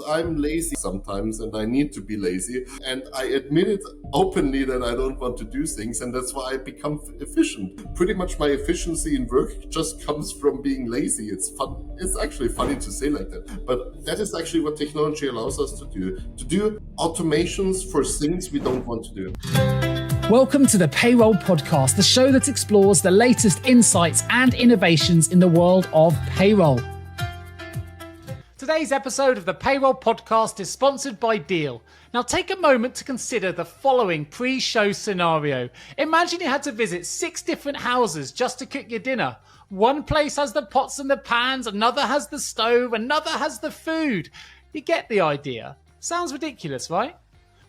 I'm lazy sometimes and I need to be lazy. And I admit it openly that I don't want to do things, and that's why I become efficient. Pretty much my efficiency in work just comes from being lazy. It's fun. It's actually funny to say like that, but that is actually what technology allows us to do automations for things we don't want to do. Welcome to the Payroll Podcast, the show that explores the latest insights and innovations in the world of payroll. Today's episode of the Payroll Podcast is sponsored by Deel. Now take a moment to consider the following pre-show scenario. Imagine you had to visit 6 different houses just to cook your dinner. One place has the pots and the pans, another has the stove, another has the food. You get the idea. Sounds ridiculous, right?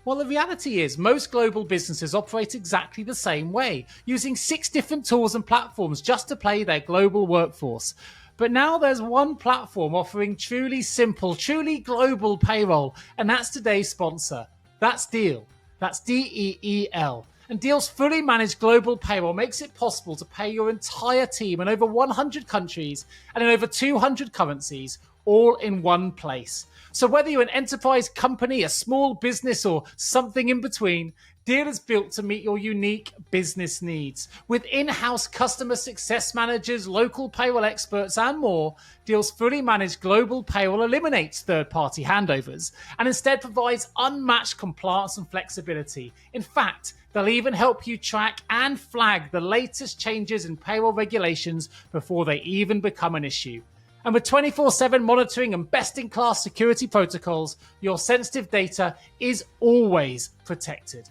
Well, the reality is most global businesses operate exactly the same way, using 6 different tools and platforms just to play their global workforce. But now there's one platform offering truly simple, truly global payroll, and that's today's sponsor. That's Deel. That's Deel. And Deel's fully managed global payroll makes it possible to pay your entire team in over 100 countries and in over 200 currencies, all in one place. So whether you're an enterprise company, a small business, or something in between, Deel is built to meet your unique business needs. With in-house customer success managers, local payroll experts, and more, Deel's fully managed global payroll eliminates third-party handovers and instead provides unmatched compliance and flexibility. In fact, they'll even help you track and flag the latest changes in payroll regulations before they even become an issue. And with 24/7 monitoring and best-in-class security protocols, your sensitive data is always protected.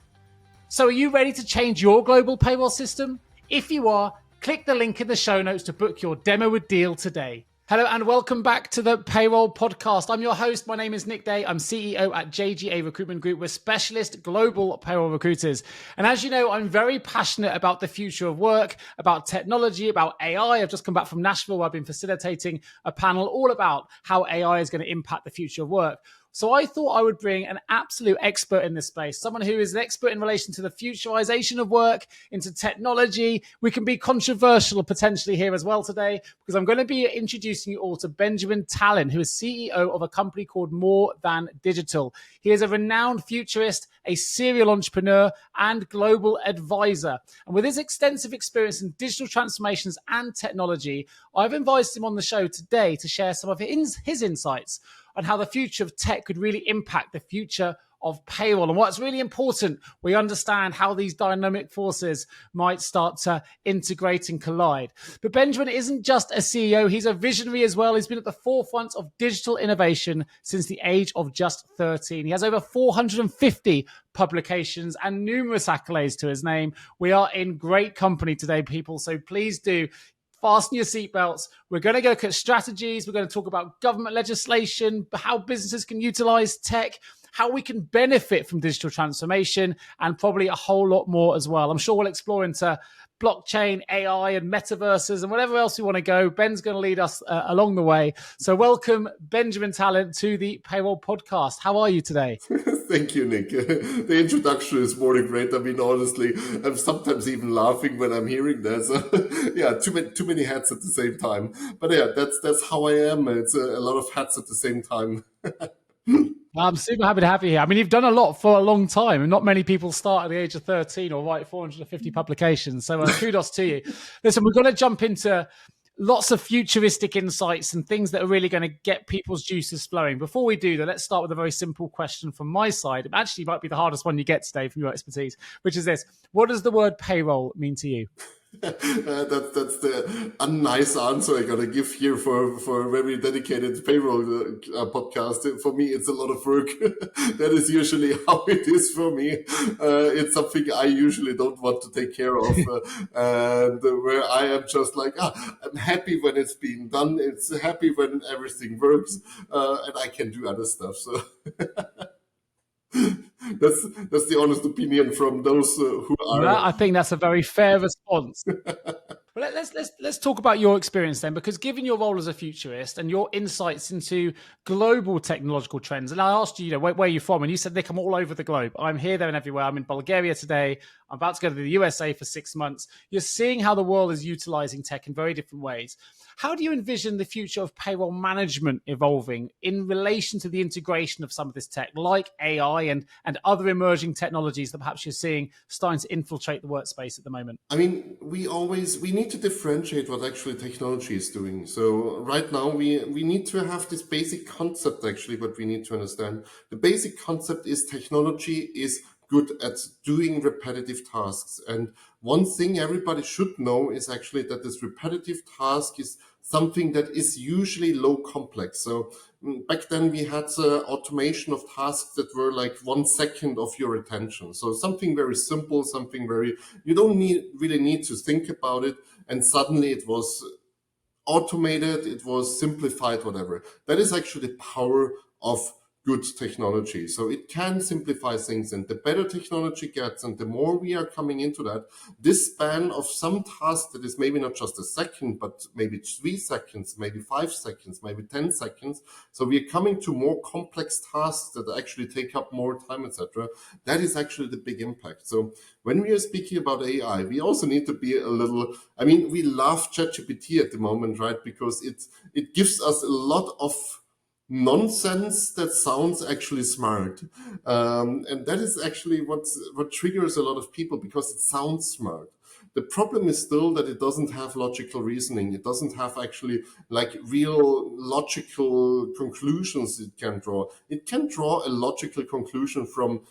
So are you ready to change your global payroll system? If you are, click the link in the show notes to book your demo with Deel today. Hello and welcome back to the Payroll Podcast. I'm your host. My name is Nick Day. I'm CEO at JGA Recruitment Group. We're specialist global payroll recruiters. And as you know, I'm very passionate about the future of work, about technology, about AI. I've just come back from Nashville where I've been facilitating a panel all about how AI is going to impact the future of work. So I thought I would bring an absolute expert in this space, someone who is an expert in relation to the futurization of work, into technology. We can be controversial potentially here as well today, because I'm going to be introducing you all to Benjamin Talin, who is CEO of a company called MoreThanDigital. He is a renowned futurist, a serial entrepreneur, and global advisor. And with his extensive experience in digital transformations and technology, I've invited him on the show today to share some of his insights on how the future of tech could really impact the future of payroll. And what's really important, we understand how these dynamic forces might start to integrate and collide. But Benjamin isn't just a CEO, he's a visionary as well. He's been at the forefront of digital innovation since the age of just 13. He has over 450 publications and numerous accolades to his name. We are in great company today, people, so please do fasten your seatbelts. We're going to go at strategies. We're going to talk about government legislation, how businesses can utilize tech, how we can benefit from digital transformation, and probably a whole lot more as well. I'm sure we'll explore into blockchain, AI, and metaverses, and whatever else we want to go. Ben's going to lead us along the way. So welcome, Benjamin Talin, to the Payroll Podcast. How are you today? Thank you, Nick. The introduction is more than great. I mean, honestly, I'm sometimes even laughing when I'm hearing that. So, yeah, too many hats at the same time. But yeah, that's how I am. It's a lot of hats at the same time. I'm super happy to have you here. I mean, you've done a lot for a long time, and not many people start at the age of 13 or write 450 publications. So kudos to you. Listen, we're going to jump into lots of futuristic insights and things that are really going to get people's juices flowing. Before we do that, let's start with a very simple question from my side. It actually might be the hardest one you get today from your expertise, which is this. What does the word payroll mean to you? That's the unnice answer I gotta give here for a very dedicated payroll podcast. For me, it's a lot of work. That is usually how it is for me. It's something I usually don't want to take care of, and where I am just like, I'm happy when it's being done. It's happy when everything works, and I can do other stuff. So. That's the honest opinion from those who are. I think that's a very fair response. Well, let's talk about your experience then, because given your role as a futurist and your insights into global technological trends, and I asked you, where you're from, and you said, Nick, I'm all over the globe. I'm here, there, and everywhere. I'm in Bulgaria today. I'm about to go to the USA for 6 months. You're seeing how the world is utilizing tech in very different ways. How do you envision the future of payroll management evolving in relation to the integration of some of this tech, like AI and other emerging technologies that perhaps you're seeing starting to infiltrate the workspace at the moment? I mean, we need to differentiate what actually technology is doing. So right now we need to have this basic concept, actually, what we need to understand. The basic concept is technology is good at doing repetitive tasks. And one thing everybody should know is actually that this repetitive task is something that is usually low complex. So back then we had automation of tasks that were like 1 second of your attention. So something very simple, something very, you don't really need to think about it. And suddenly it was automated, it was simplified, whatever. That is actually the power of good technology. So it can simplify things, and the better technology gets and the more we are coming into that, this span of some task that is maybe not just a second, but maybe 3 seconds, maybe 5 seconds, maybe 10 seconds. So we are coming to more complex tasks that actually take up more time, etc. That is actually the big impact. So when we are speaking about AI, we also need to be a little, I mean, we love ChatGPT at the moment, right? Because it gives us a lot of nonsense that sounds actually smart, and that is actually what triggers a lot of people, because it sounds smart. The problem is still that it doesn't have logical reasoning. It doesn't have actually like real logical conclusions it can draw. It can draw a logical conclusion from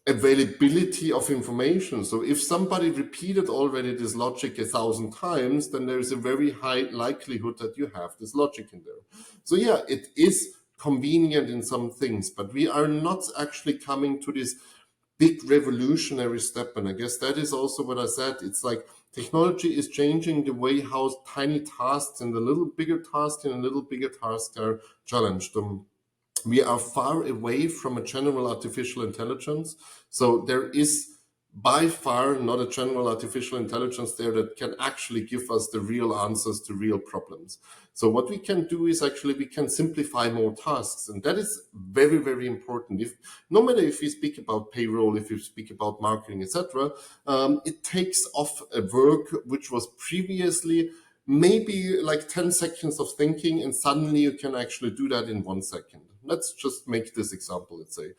availability of information. So if somebody repeated already this logic 1,000 times, then there is a very high likelihood that you have this logic in there. So yeah, it is convenient in some things, but we are not actually coming to this big revolutionary step. And I guess that is also what I said. It's like technology is changing the way how tiny tasks and a little bigger tasks and a little bigger tasks are challenged. We are far away from a general artificial intelligence. So there is by far not a general artificial intelligence there that can actually give us the real answers to real problems. So what we can do is actually we can simplify more tasks. And that is very, very important. No matter if we speak about payroll, if you speak about marketing, etc., it takes off a work which was previously maybe like 10 seconds of thinking, and suddenly you can actually do that in 1 second. Let's just make this example, let's say.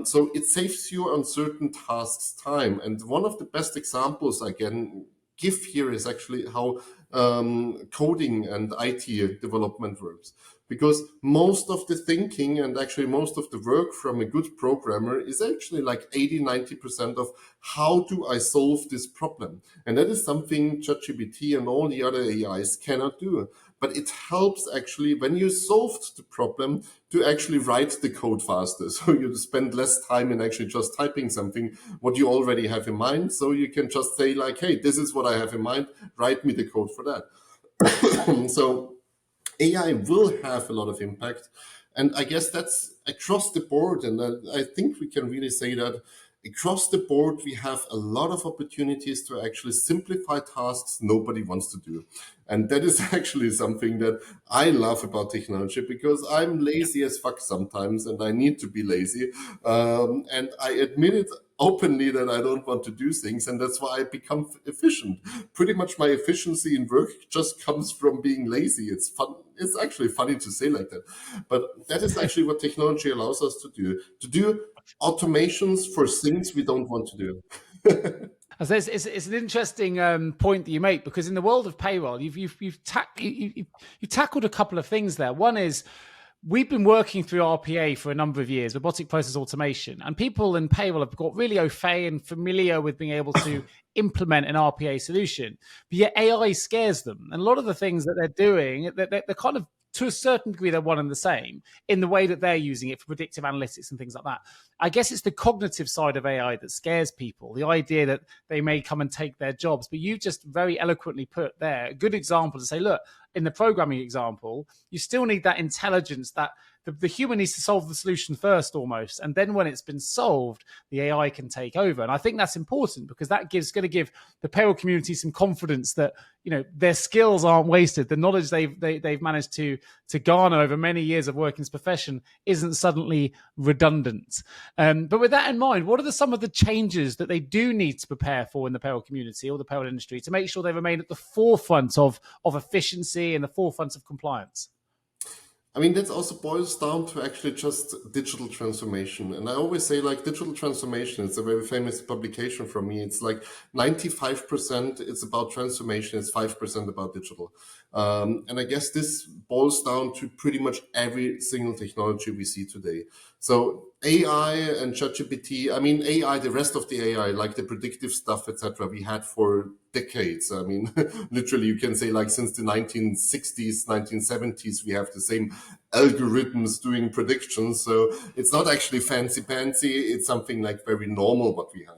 So it saves you on certain tasks time. And one of the best examples I can give here is actually how coding and IT development works. Because most of the thinking and actually most of the work from a good programmer is actually like 80-90% of how do I solve this problem. And that is something ChatGPT and all the other AIs cannot do. But it helps actually when you solved the problem to actually write the code faster. So you spend less time in actually just typing something, what you already have in mind. So you can just say like, hey, this is what I have in mind. Write me the code for that. So AI will have a lot of impact. And I guess that's across the board. And I think we can really say that across the board, we have a lot of opportunities to actually simplify tasks nobody wants to do. And that is actually something that I love about technology, because I'm lazy as fuck sometimes and I need to be lazy. And I admit it openly that I don't want to do things, and that's why I become efficient. Pretty much my efficiency in work just comes from being lazy. It's fun. It's actually funny to say like that, but that is actually what technology allows us to do automations for things we don't want to do. It's an interesting point that you make, because in the world of payroll, you've tackled a couple of things there. One is, we've been working through RPA for a number of years, robotic process automation, and people in payroll have got really au fait and familiar with being able to implement an RPA solution. But yet AI scares them. And a lot of the things that they're doing, they're kind of, to a certain degree, they're one and the same in the way that they're using it for predictive analytics and things like that. I guess it's the cognitive side of AI that scares people, the idea that they may come and take their jobs. But you just very eloquently put there a good example to say, look, in the programming example, you still need that intelligence, that the human needs to solve the solution first almost. And then when it's been solved, the AI can take over. And I think that's important because that going to give the payroll community some confidence that, their skills aren't wasted. The knowledge they've managed to garner over many years of work in this profession isn't suddenly redundant. But with that in mind, what are some of the changes that they do need to prepare for in the payroll community or the payroll industry to make sure they remain at the forefront of efficiency and the forefront of compliance? I mean, that also boils down to actually just digital transformation. And I always say, like, digital transformation, it's a very famous publication from me. It's like 95% it's about transformation, it's 5% about digital. And I guess this boils down to pretty much every single technology we see today. So AI and ChatGPT, I mean, AI, the rest of the AI, like the predictive stuff, etc., we had for decades. I mean, literally, you can say, like, since the 1960s, 1970s, we have the same algorithms doing predictions. So it's not actually fancy pantsy. It's something like very normal what we have.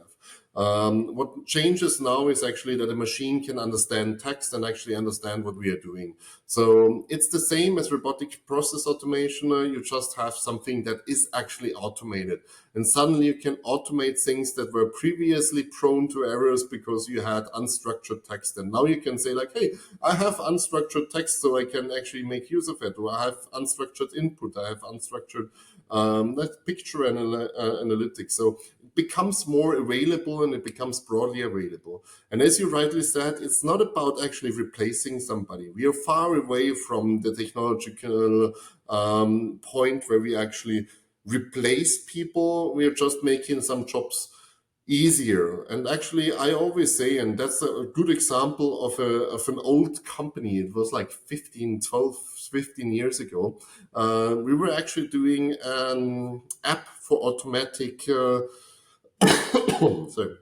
What changes now is actually that a machine can understand text and actually understand what we are doing. So it's the same as robotic process automation. You just have something that is actually automated. And suddenly you can automate things that were previously prone to errors because you had unstructured text. And now you can say, like, hey, I have unstructured text, so I can actually make use of it. Or I have unstructured input. I have unstructured picture analytics. So it becomes more available and it becomes broadly available. And as you rightly said, it's not about actually replacing somebody. We are far away from the technological point where we actually replace people. We are just making some jobs easier. And actually, I always say, and that's a good example of an old company. It was like 15 years ago. We were actually doing an app for automatic sorry.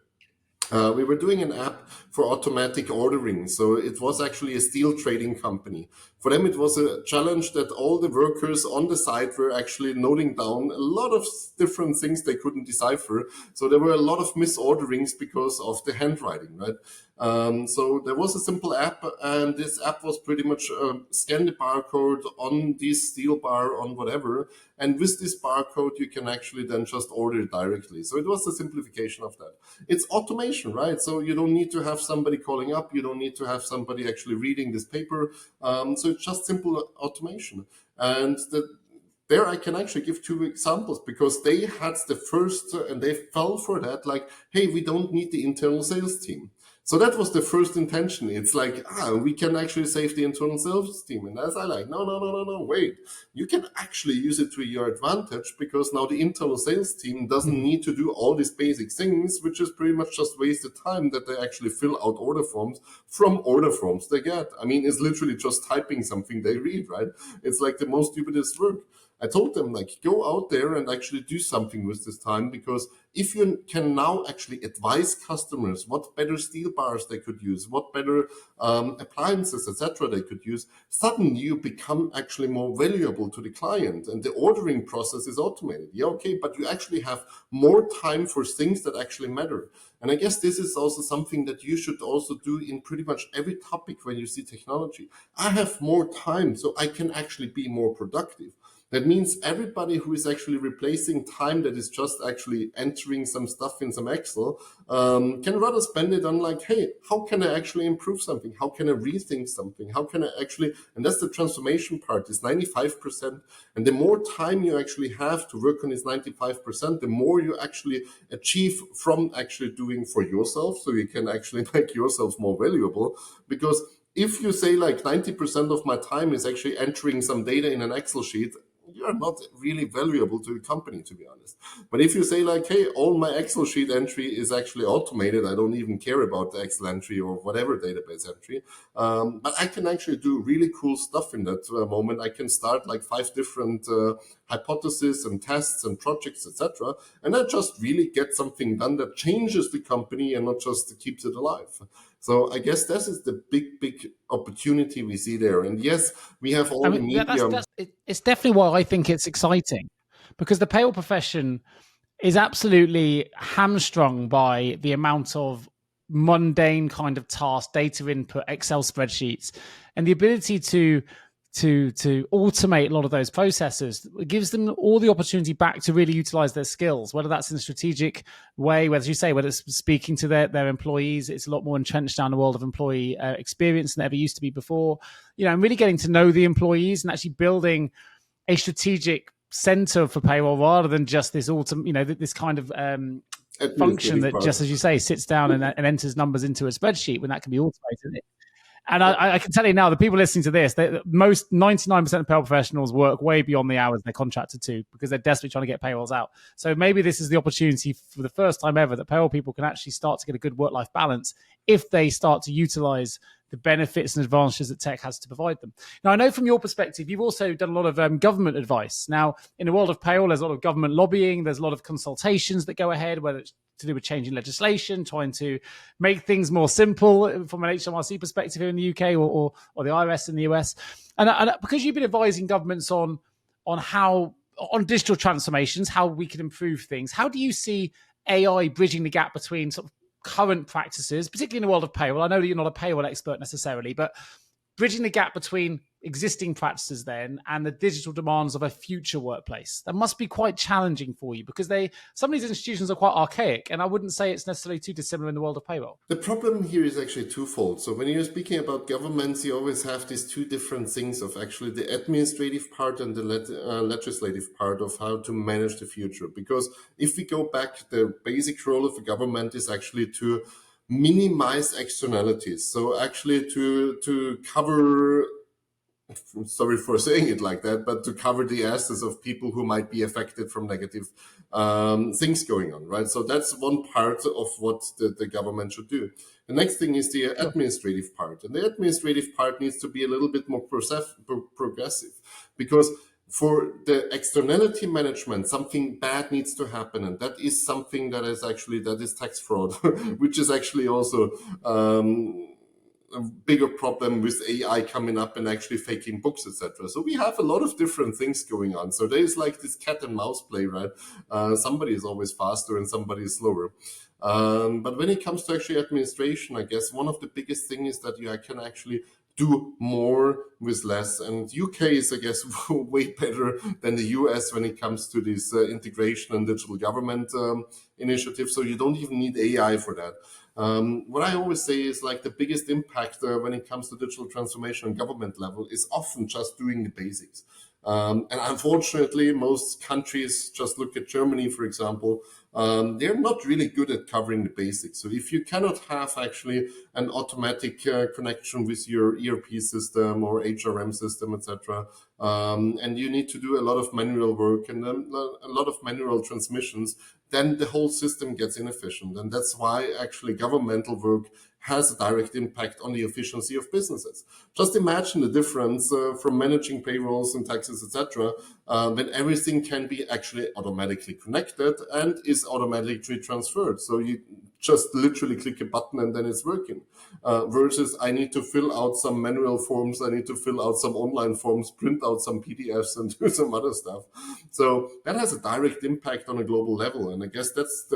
We were doing an app for automatic ordering. So it was actually a steel trading company. For them, it was a challenge that all the workers on the site were actually noting down a lot of different things they couldn't decipher. So there were a lot of misorderings because of the handwriting, right? So there was a simple app, and this app was pretty much scan the barcode on this steel bar, on whatever. And with this barcode, you can actually then just order it directly. So it was a simplification of that. It's automation, right? So you don't need to have somebody calling up. You don't need to have somebody actually reading this paper. So it's just simple automation. And there I can actually give two examples because they had the first, and they fell for that, like, hey, we don't need the internal sales team. So that was the first intention. It's like, we can actually save the internal sales team. And as I like, no, wait. You can actually use it to your advantage because now the internal sales team doesn't need to do all these basic things, which is pretty much just wasted time that they actually fill out order forms from order forms they get. I mean, it's literally just typing something they read, right? It's like the most stupidest work. I told them, like, go out there and actually do something with this time, because if you can now actually advise customers what better steel bars they could use, what better appliances, etc. they could use, suddenly you become actually more valuable to the client and the ordering process is automated. Yeah, okay, but you actually have more time for things that actually matter. And I guess this is also something that you should also do in pretty much every topic when you see technology. I have more time, so I can actually be more productive. That means everybody who is actually replacing time that is just actually entering some stuff in some Excel can rather spend it on, like, hey, how can I actually improve something? How can I rethink something? How can I actually, and that's the transformation part, is 95%. And the more time you actually have to work on this 95%, the more you actually achieve from actually doing for yourself. So you can actually make yourself more valuable, because if you say like 90% of my time is actually entering some data in an Excel sheet, you're not really valuable to the company, to be honest. But if you say like, hey, all my Excel sheet entry is actually automated, I don't even care about the Excel entry or whatever database entry, but I can actually do really cool stuff in that moment. I can start like 5 different hypotheses and tests and projects, etc. And I just really get something done that changes the company and not just keeps it alive. So I guess this is the big opportunity we see there. And yes, we have all the media. It's definitely why I think it's exciting, because the payroll profession is absolutely hamstrung by the amount of mundane kind of task, data input, Excel spreadsheets, and the ability to automate a lot of those processes. It gives them all the opportunity back to really utilize their skills, whether that's in a strategic way, whether, as you say, whether it's speaking to their employees. It's a lot more entrenched down the world of employee experience than it ever used to be before, and really getting to know the employees and actually building a strategic center for payroll rather than just this this kind of function that, just as you say, sits down and enters numbers into a spreadsheet, when that can be automated. And I can tell you now, the people listening to this, most 99% of payroll professionals work way beyond the hours they're contracted to, because they're desperately trying to get payrolls out. So maybe this is the opportunity for the first time ever that payroll people can actually start to get a good work-life balance if they start to utilize the benefits and advantages that tech has to provide them. Now, I know from your perspective, you've also done a lot of government advice. Now, in the world of payroll, there's a lot of government lobbying. There's a lot of consultations that go ahead, whether it's to do with changing legislation, trying to make things more simple from an HMRC perspective here in the UK or the IRS in the US. And because you've been advising governments on digital transformations, how we can improve things, how do you see AI bridging the gap between sort of current practices, particularly in the world of payroll? I know that you're not a payroll expert necessarily, but bridging the gap between existing practices then and the digital demands of a future workplace. That must be quite challenging for you, because some of these institutions are quite archaic, and I wouldn't say it's necessarily too dissimilar in the world of payroll. The problem here is actually twofold. So when you're speaking about governments, you always have these two different things of actually the administrative part and the legislative part of how to manage the future. Because if we go back, the basic role of the government is actually to minimize externalities. So actually to cover, sorry for saying it like that, but to cover the asses of people who might be affected from negative things going on, right? So that's one part of what the government should do. The next thing is the administrative part. And the administrative part needs to be a little bit more progressive, because for the externality management, something bad needs to happen. And that is something that is tax fraud, which is actually also a bigger problem with AI coming up and actually faking books, etc. So we have a lot of different things going on. So there's like this cat and mouse play, right? Somebody is always faster and somebody is slower. But when it comes to actually administration, I guess one of the biggest things is that you can actually do more with less. And UK is, I guess, way better than the US when it comes to this integration and digital government initiative. So you don't even need AI for that. What I always say is like the biggest impact when it comes to digital transformation on government level is often just doing the basics. And unfortunately, most countries, just look at Germany, for example, they're not really good at covering the basics. So if you cannot have actually an automatic connection with your ERP system or HRM system, etc., and you need to do a lot of manual work and a lot of manual transmissions, then the whole system gets inefficient. And that's why actually governmental work has a direct impact on the efficiency of businesses. Just imagine the difference from managing payrolls and taxes, etc., when everything can be actually automatically connected and is automatically transferred. So you just literally click a button and then it's working. Versus I need to fill out some manual forms, I need to fill out some online forms, print out some PDFs and do some other stuff. So that has a direct impact on a global level. And I guess that's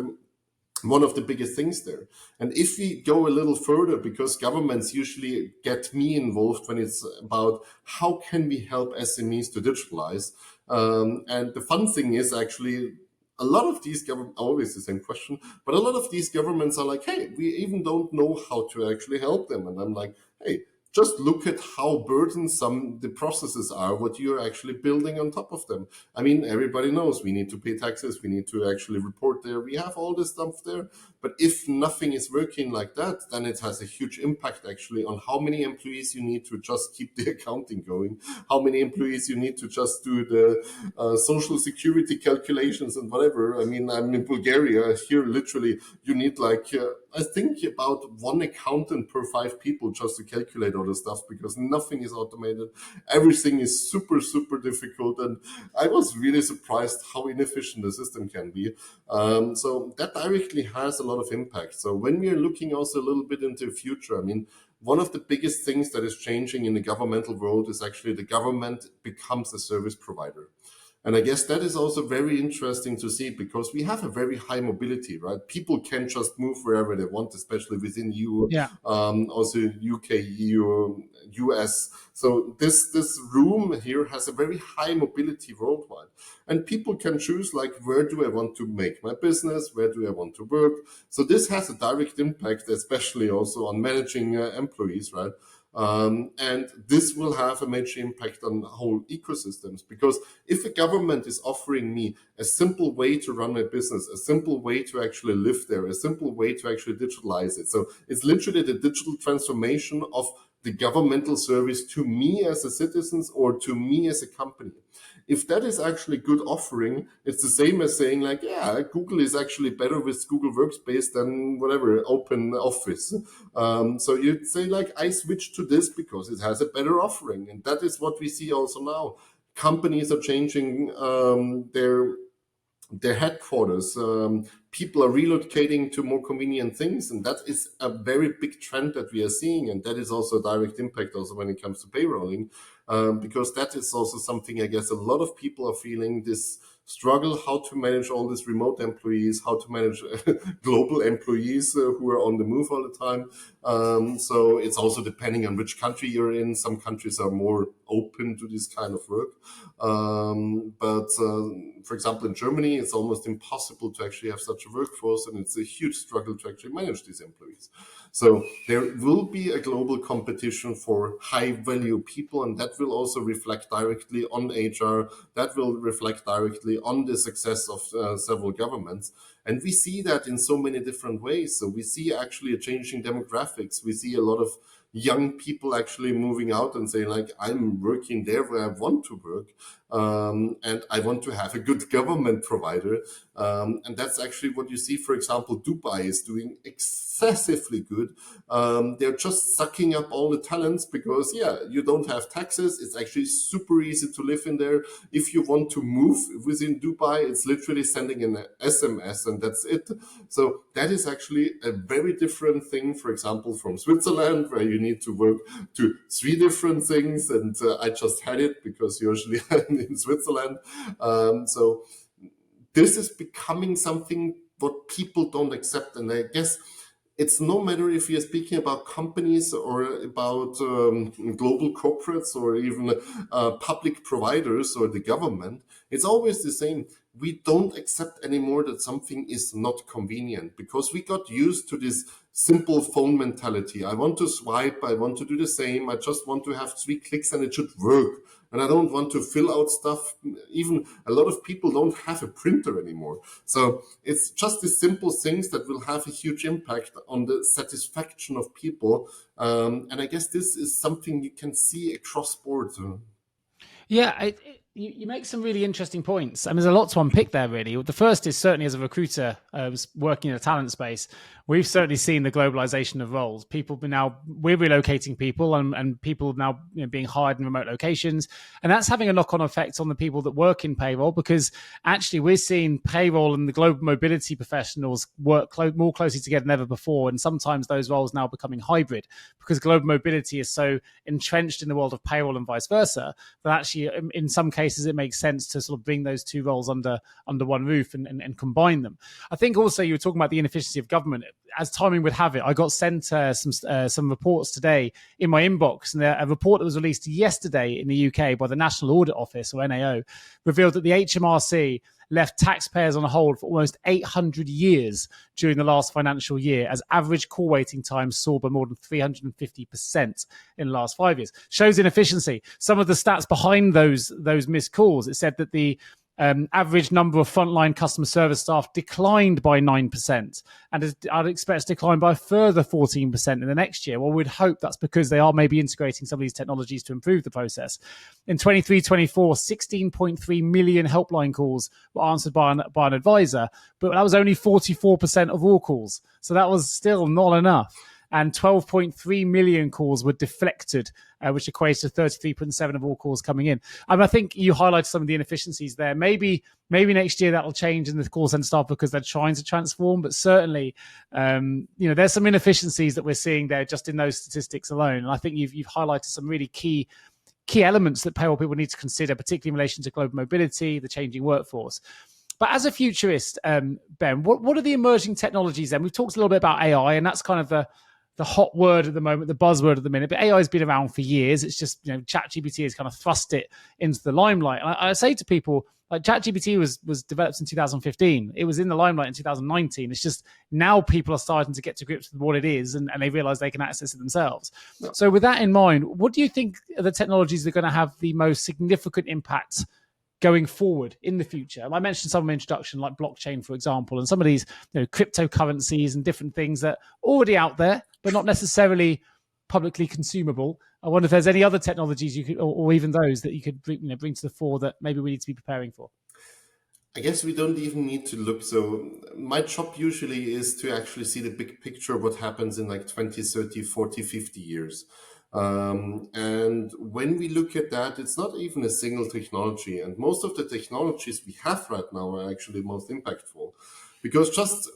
one of the biggest things there. And if we go a little further, because governments usually get me involved when it's about how can we help SMEs to digitalize. And the fun thing is actually a lot of these governments, always the same question, but a lot of these governments are like, hey, we even don't know how to actually help them. And I'm like, hey, just look at how burdensome the processes are, what you're actually building on top of them. I mean, everybody knows we need to pay taxes, we need to actually report there, we have all this stuff there. But if nothing is working like that, then it has a huge impact actually on how many employees you need to just keep the accounting going, how many employees you need to just do the social security calculations and whatever. I mean, I'm in Bulgaria, here literally you need like, I think about one accountant per 5 people just to calculate all this stuff, because nothing is automated. Everything is super, super difficult. And I was really surprised how inefficient the system can be. So that directly has a lot of impact. So when we're looking also a little bit into the future, I mean, one of the biggest things that is changing in the governmental world is actually the government becomes a service provider. And I guess that is also very interesting to see, because we have a very high mobility, right? People can just move wherever they want, especially within EU, Yeah. also UK, EU, US. So this room here has a very high mobility worldwide. And people can choose, like, where do I want to make my business? Where do I want to work? So this has a direct impact, especially also on managing employees, right? And this will have a major impact on whole ecosystems, because if a government is offering me a simple way to run my business, a simple way to actually live there, a simple way to actually digitalize it. So it's literally the digital transformation of the governmental service to me as a citizen or to me as a company. If that is actually good offering, it's the same as saying, like, yeah, Google is actually better with Google Workspace than whatever, Open Office. So you'd say, like, I switch to this because it has a better offering. And that is what we see also now. Companies are changing their headquarters. People are relocating to more convenient things, and that is a very big trend that we are seeing, and that is also a direct impact also when it comes to payrolling, because that is also something, I guess, a lot of people are feeling this struggle, how to manage all these remote employees, how to manage global employees who are on the move all the time. So it's also depending on which country you're in. Some countries are more open to this kind of work. But for example, in Germany, it's almost impossible to actually have such a workforce, and it's a huge struggle to actually manage these employees. So there will be a global competition for high value people, and that will also reflect directly on HR. That will reflect directly on the success of several governments. And we see that in so many different ways. So we see actually a changing demographics. We see a lot of young people actually moving out and saying, like, I'm working there where I want to work, and I want to have a good government provider. And that's actually what you see. For example, Dubai is doing excessively good. They're just sucking up all the talents because, yeah, you don't have taxes. It's actually super easy to live in there. If you want to move within Dubai, it's literally sending an SMS and that's it. So that is actually a very different thing, for example, from Switzerland, where you need to work to 3 different things. And I just had it because usually I'm in Switzerland. So this is becoming something what people don't accept. And I guess it's no matter if you're speaking about companies or about global corporates or even public providers or the government, it's always the same. We don't accept anymore that something is not convenient because we got used to this simple phone mentality. I want to swipe, I want to do the same, I just want to have 3 clicks and it should work. And I don't want to fill out stuff. Even a lot of people don't have a printer anymore. So it's just these simple things that will have a huge impact on the satisfaction of people. And I guess this is something you can see across board. Yeah, you make some really interesting points. I mean, there's a lot to unpick there, really. The first is certainly as a recruiter working in a talent space, we've certainly seen the globalization of roles. We're relocating people and people now being hired in remote locations. And that's having a knock-on effect on the people that work in payroll, because actually we're seeing payroll and the global mobility professionals work more closely together than ever before. And sometimes those roles now becoming hybrid because global mobility is so entrenched in the world of payroll and vice versa that actually in some cases it makes sense to sort of bring those 2 roles under one roof and combine them. I think also you were talking about the inefficiency of government. As timing would have it, I got sent some reports today in my inbox, and a report that was released yesterday in the UK by the National Audit Office, or NAO, revealed that the HMRC left taxpayers on hold for almost 800 years during the last financial year, as average call waiting times soared by more than 350% in the last 5 years. Shows inefficiency. Some of the stats behind those missed calls, it said that the average number of frontline customer service staff declined by 9%, and I'd expect to decline by a further 14% in the next year. Well, we'd hope that's because they are maybe integrating some of these technologies to improve the process. In 23-24, 16.3 million helpline calls were answered by an advisor, but that was only 44% of all calls. So that was still not enough. And 12.3 million calls were deflected, which equates to 33.7% of all calls coming in. I think you highlighted some of the inefficiencies there. Maybe next year that'll change in the call center staff because they're trying to transform, but certainly, there's some inefficiencies that we're seeing there just in those statistics alone. And I think you've highlighted some really key key elements that payroll people need to consider, particularly in relation to global mobility, the changing workforce. But as a futurist, Ben, what are the emerging technologies then? We've talked a little bit about AI, and that's kind of the hot word at the moment, the buzzword at the minute. But AI has been around for years. It's just, ChatGPT has kind of thrust it into the limelight. And I say to people, like, ChatGPT was developed in 2015. It was in the limelight in 2019. It's just now people are starting to get to grips with what it is, and they realize they can access it themselves. Yeah. So with that in mind, what do you think are the technologies that are going to have the most significant impact going forward in the future? I mentioned some in my introduction, like blockchain, for example, and some of these cryptocurrencies and different things that are already out there, but not necessarily publicly consumable. I wonder if there's any other technologies you could, or even those that you could bring to the fore that maybe we need to be preparing for. I guess we don't even need to look. So my job usually is to actually see the big picture of what happens in like 20, 30, 40, 50 years. And when we look at that, it's not even a single technology. And most of the technologies we have right now are actually most impactful, because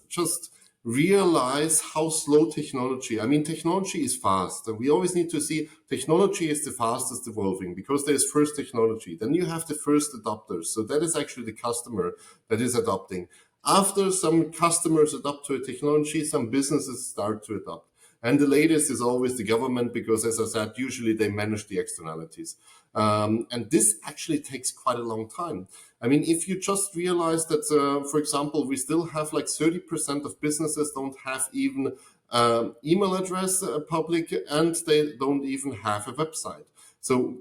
just realize how slow technology. I mean, technology is fast, and we always need to see technology is the fastest evolving, because there's first technology. Then you have the first adopters. So that is actually the customer that is adopting. After some customers adopt to a technology, some businesses start to adopt. And the latest is always the government, because, as I said, usually they manage the externalities. And this actually takes quite a long time. I mean, if you just realize that, for example, we still have like 30% of businesses don't have even email address public, and they don't even have a website. So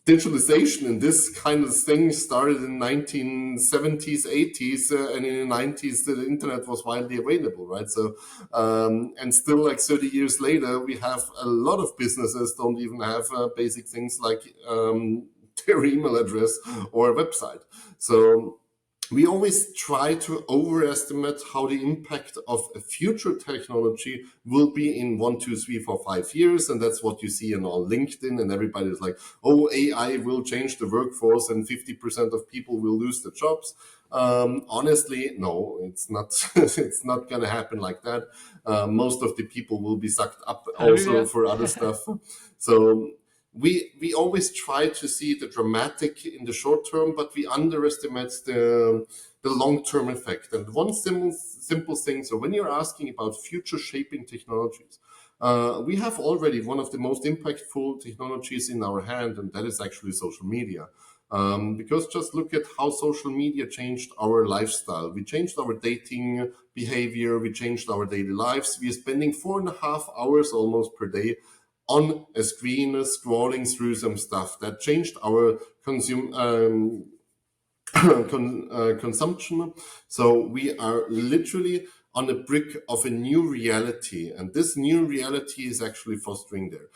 digitalization and this kind of thing started in 1970s, 80s, and in the 90s, the internet was widely available, right? So, and still like 30 years later, we have a lot of businesses don't even have basic things like their email address or a website. So we always try to overestimate how the impact of a future technology will be in 1, 2, 3, 4, 5 years. And that's what you see on all LinkedIn, and everybody's like, oh, AI will change the workforce and 50% of people will lose their jobs. Honestly, no, it's not. It's not going to happen like that. Most of the people will be sucked up also for other stuff. So we always try to see the dramatic in the short term, but we underestimate the long-term effect. And one simple thing, so when you're asking about future shaping technologies, we have already one of the most impactful technologies in our hand, and that is actually social media. Because just look at how social media changed our lifestyle. We changed our dating behavior. We changed our daily lives. We are spending 4.5 hours almost per day on a screen, scrolling through some stuff. That changed our consumption. So we are literally on a brick of a new reality, and this new reality is actually fostering there.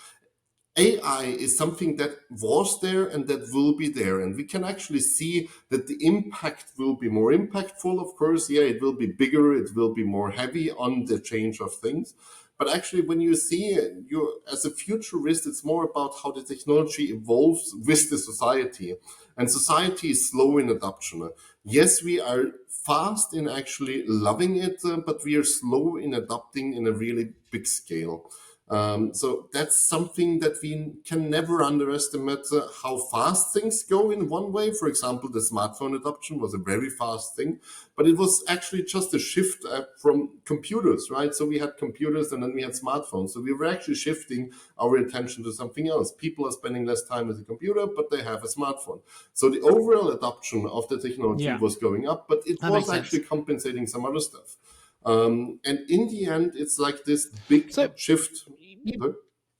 AI is something that was there and that will be there, and we can actually see that the impact will be more impactful. Of course, yeah, it will be bigger, it will be more heavy on the change of things. But actually, when you see it, as a futurist, it's more about how the technology evolves with the society. And society is slow in adoption. Yes, we are fast in actually loving it, but we are slow in adopting in a really big scale. So that's something that we can never underestimate, how fast things go in one way. For example, the smartphone adoption was a very fast thing, but it was actually just a shift from computers, right? So we had computers and then we had smartphones. So we were actually shifting our attention to something else. People are spending less time with the computer, but they have a smartphone. So the overall adoption of the technology was going up, but it was actually compensating some other stuff. And in the end, it's like this big shift.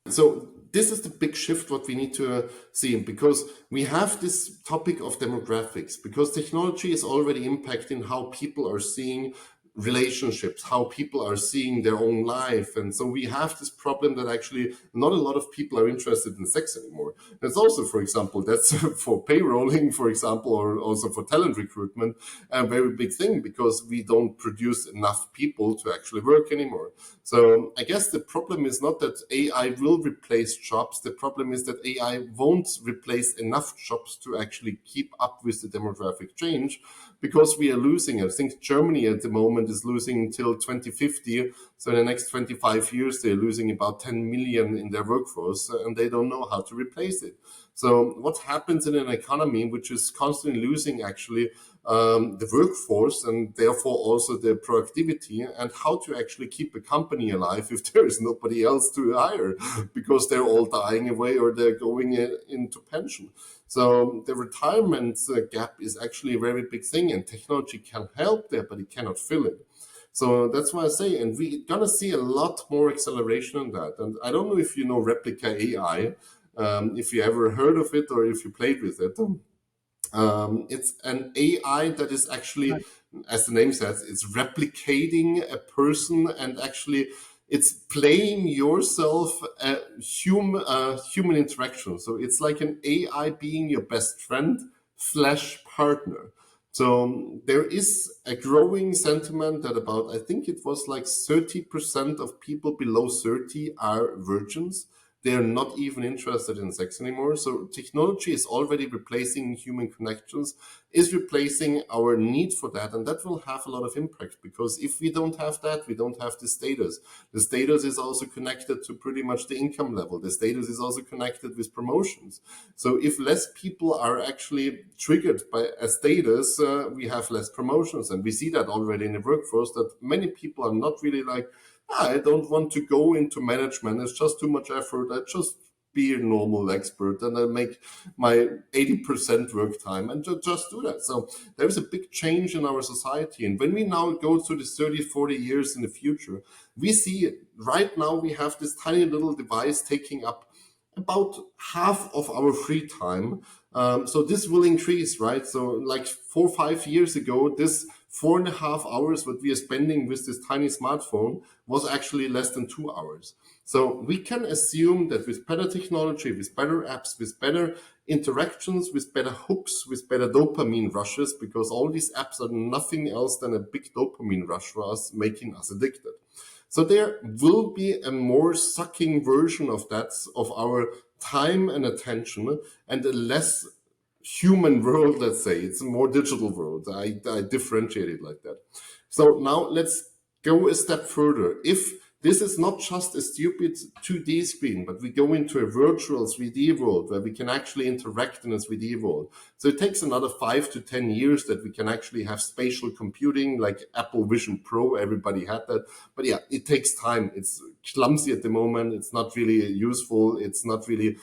So this is the big shift what we need to see, because we have this topic of demographics, because technology is already impacting how people are seeing relationships, how people are seeing their own life. And so we have this problem that actually not a lot of people are interested in sex anymore. That's also, for example, that's for payrolling, for example, or also for talent recruitment, a very big thing, because we don't produce enough people to actually work anymore. So I guess the problem is not that AI will replace jobs. The problem is that AI won't replace enough jobs to actually keep up with the demographic change, because we are losing. I think Germany at the moment is losing until 2050. So in the next 25 years, they're losing about 10 million in their workforce, and they don't know how to replace it. So what happens in an economy which is constantly losing actually the workforce and therefore also the productivity, and how to actually keep a company alive if there is nobody else to hire because they're all dying away or they're going into pension. So the retirement gap is actually a very big thing, and technology can help there, but it cannot fill it. So that's why I say, and we're gonna see a lot more acceleration on that. And I don't know if you know Replica AI, if you ever heard of it or if you played with it. It's an AI that is actually, as the name says, it's replicating a person, and actually it's playing yourself a human interaction. So it's like an AI being your best friend / partner. So there is a growing sentiment that about, I think it was like 30% of people below 30 are virgins. They're not even interested in sex anymore. So technology is already replacing human connections, is replacing our need for that. And that will have a lot of impact, because if we don't have that, we don't have the status. The status is also connected to pretty much the income level. The status is also connected with promotions. So if less people are actually triggered by a status, we have less promotions. And we see that already in the workforce, that many people are not really like, I don't want to go into management. It's just too much effort. I just be a normal expert and I make my 80% work time and just do that. So there's a big change in our society. And when we now go through the 30, 40 years in the future, we see right now we have this tiny little device taking up about half of our free time. So this will increase, right? So like 4 or 5 years ago, this 4.5 hours what we are spending with this tiny smartphone was actually less than 2 hours. So we can assume that with better technology, with better apps, with better interactions, with better hooks, with better dopamine rushes, because all these apps are nothing else than a big dopamine rush for us, making us addicted. So there will be a more sucking version of that, of our time and attention, and a less human world, let's say. It's a more digital world. I differentiate it like that. So now let's go a step further. If this is not just a stupid 2D screen, but we go into a virtual 3D world where we can actually interact in a 3D world. So it takes another 5 to 10 years that we can actually have spatial computing, like Apple Vision Pro. Everybody had that. But yeah, it takes time. It's clumsy at the moment. It's not really useful. It's not really,